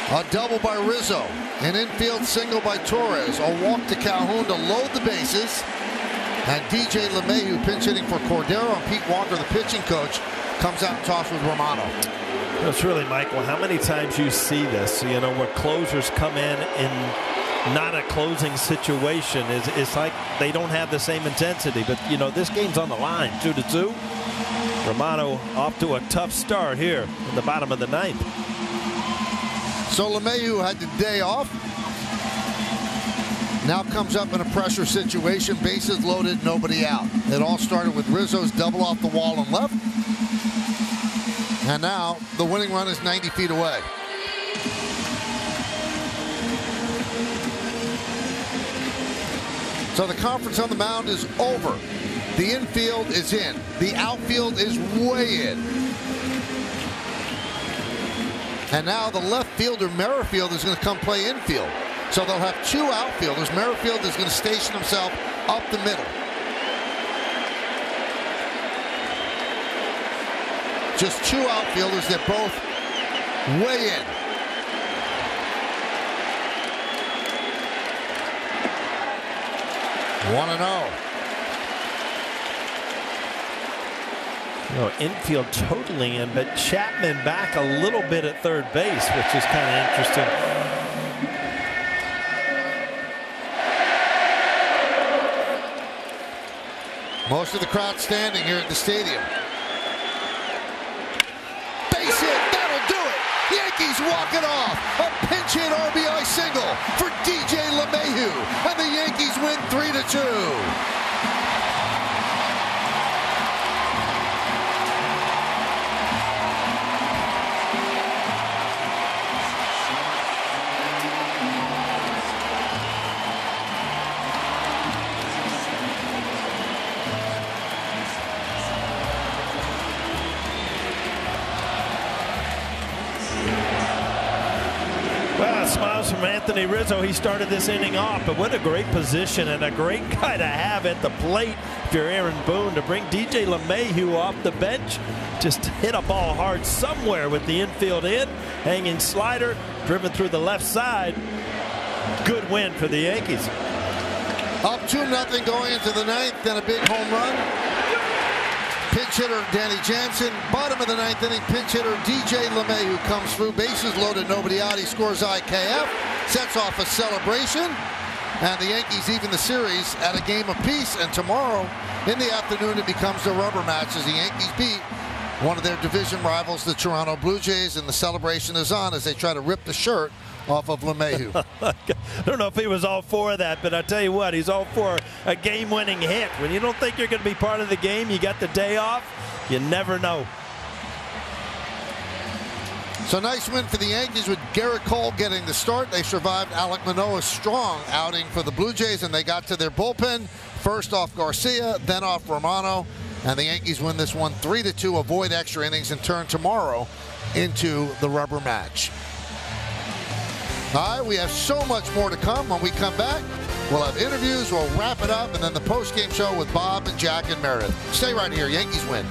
B: A double by Rizzo. An infield single by Torres. A walk to Calhoun to load the bases. And DJ LeMahieu pinch hitting for Cordero. And Pete Walker, the pitching coach, comes out and talks with Romano.
F: It's really, Michael, how many times you see this, where closers come in not a closing situation. It's like they don't have the same intensity. But, this game's on the line, 2-2. Romano off to a tough start here in the bottom of the ninth.
B: So LeMahieu had the day off. Now comes up in a pressure situation. Bases loaded, nobody out. It all started with Rizzo's double off the wall and left. And now the winning run is 90 feet away. So the conference on the mound is over. The infield is in. The outfield is way in. And now the left fielder, Merrifield, is going to come play infield. So they'll have two outfielders. Merrifield is going to station himself up the middle. Just two outfielders that both way in. 1-0.
F: Infield totally in, but Chapman back a little bit at third base, which is kind of interesting.
B: Most of the crowd standing here at the stadium. Base hit, that'll do it. Yankees walk it off. A pinch hit RBI single for DJ LeMahieu, and the Yankees win 3-2.
F: Smiles from Anthony Rizzo. He started this inning off, but what a great position and a great guy to have at the plate if you're Aaron Boone, to bring DJ LeMahieu off the bench. Just hit a ball hard somewhere with the infield in, hanging slider, driven through the left side. Good win for the Yankees.
B: Up 2-0 going into the ninth, then a big home run. Pinch hitter Danny Jansen. Bottom of the ninth inning, pinch hitter DJ LeMahieu comes through. Bases loaded, nobody out. He scores IKF, sets off a celebration, and the Yankees even the series at a game apiece. And tomorrow in the afternoon, it becomes the rubber match as the Yankees beat one of their division rivals, the Toronto Blue Jays, and the celebration is on as they try to rip the shirt off of LeMahieu.
F: I don't know if he was all for that, but I tell you what, he's all for a game-winning hit. When you don't think you're going to be part of the game, you got the day off, you never know.
B: So nice win for the Yankees with Garrett Cole getting the start. They survived Alek Manoah's strong outing for the Blue Jays, and they got to their bullpen. First off Garcia, then off Romano, and the Yankees win this one 3-2, avoid extra innings, and turn tomorrow into the rubber match. All right, we have so much more to come. When we come back, we'll have interviews, we'll wrap it up, and then the post-game show with Bob and Jack and Meredith. Stay right here. Yankees win.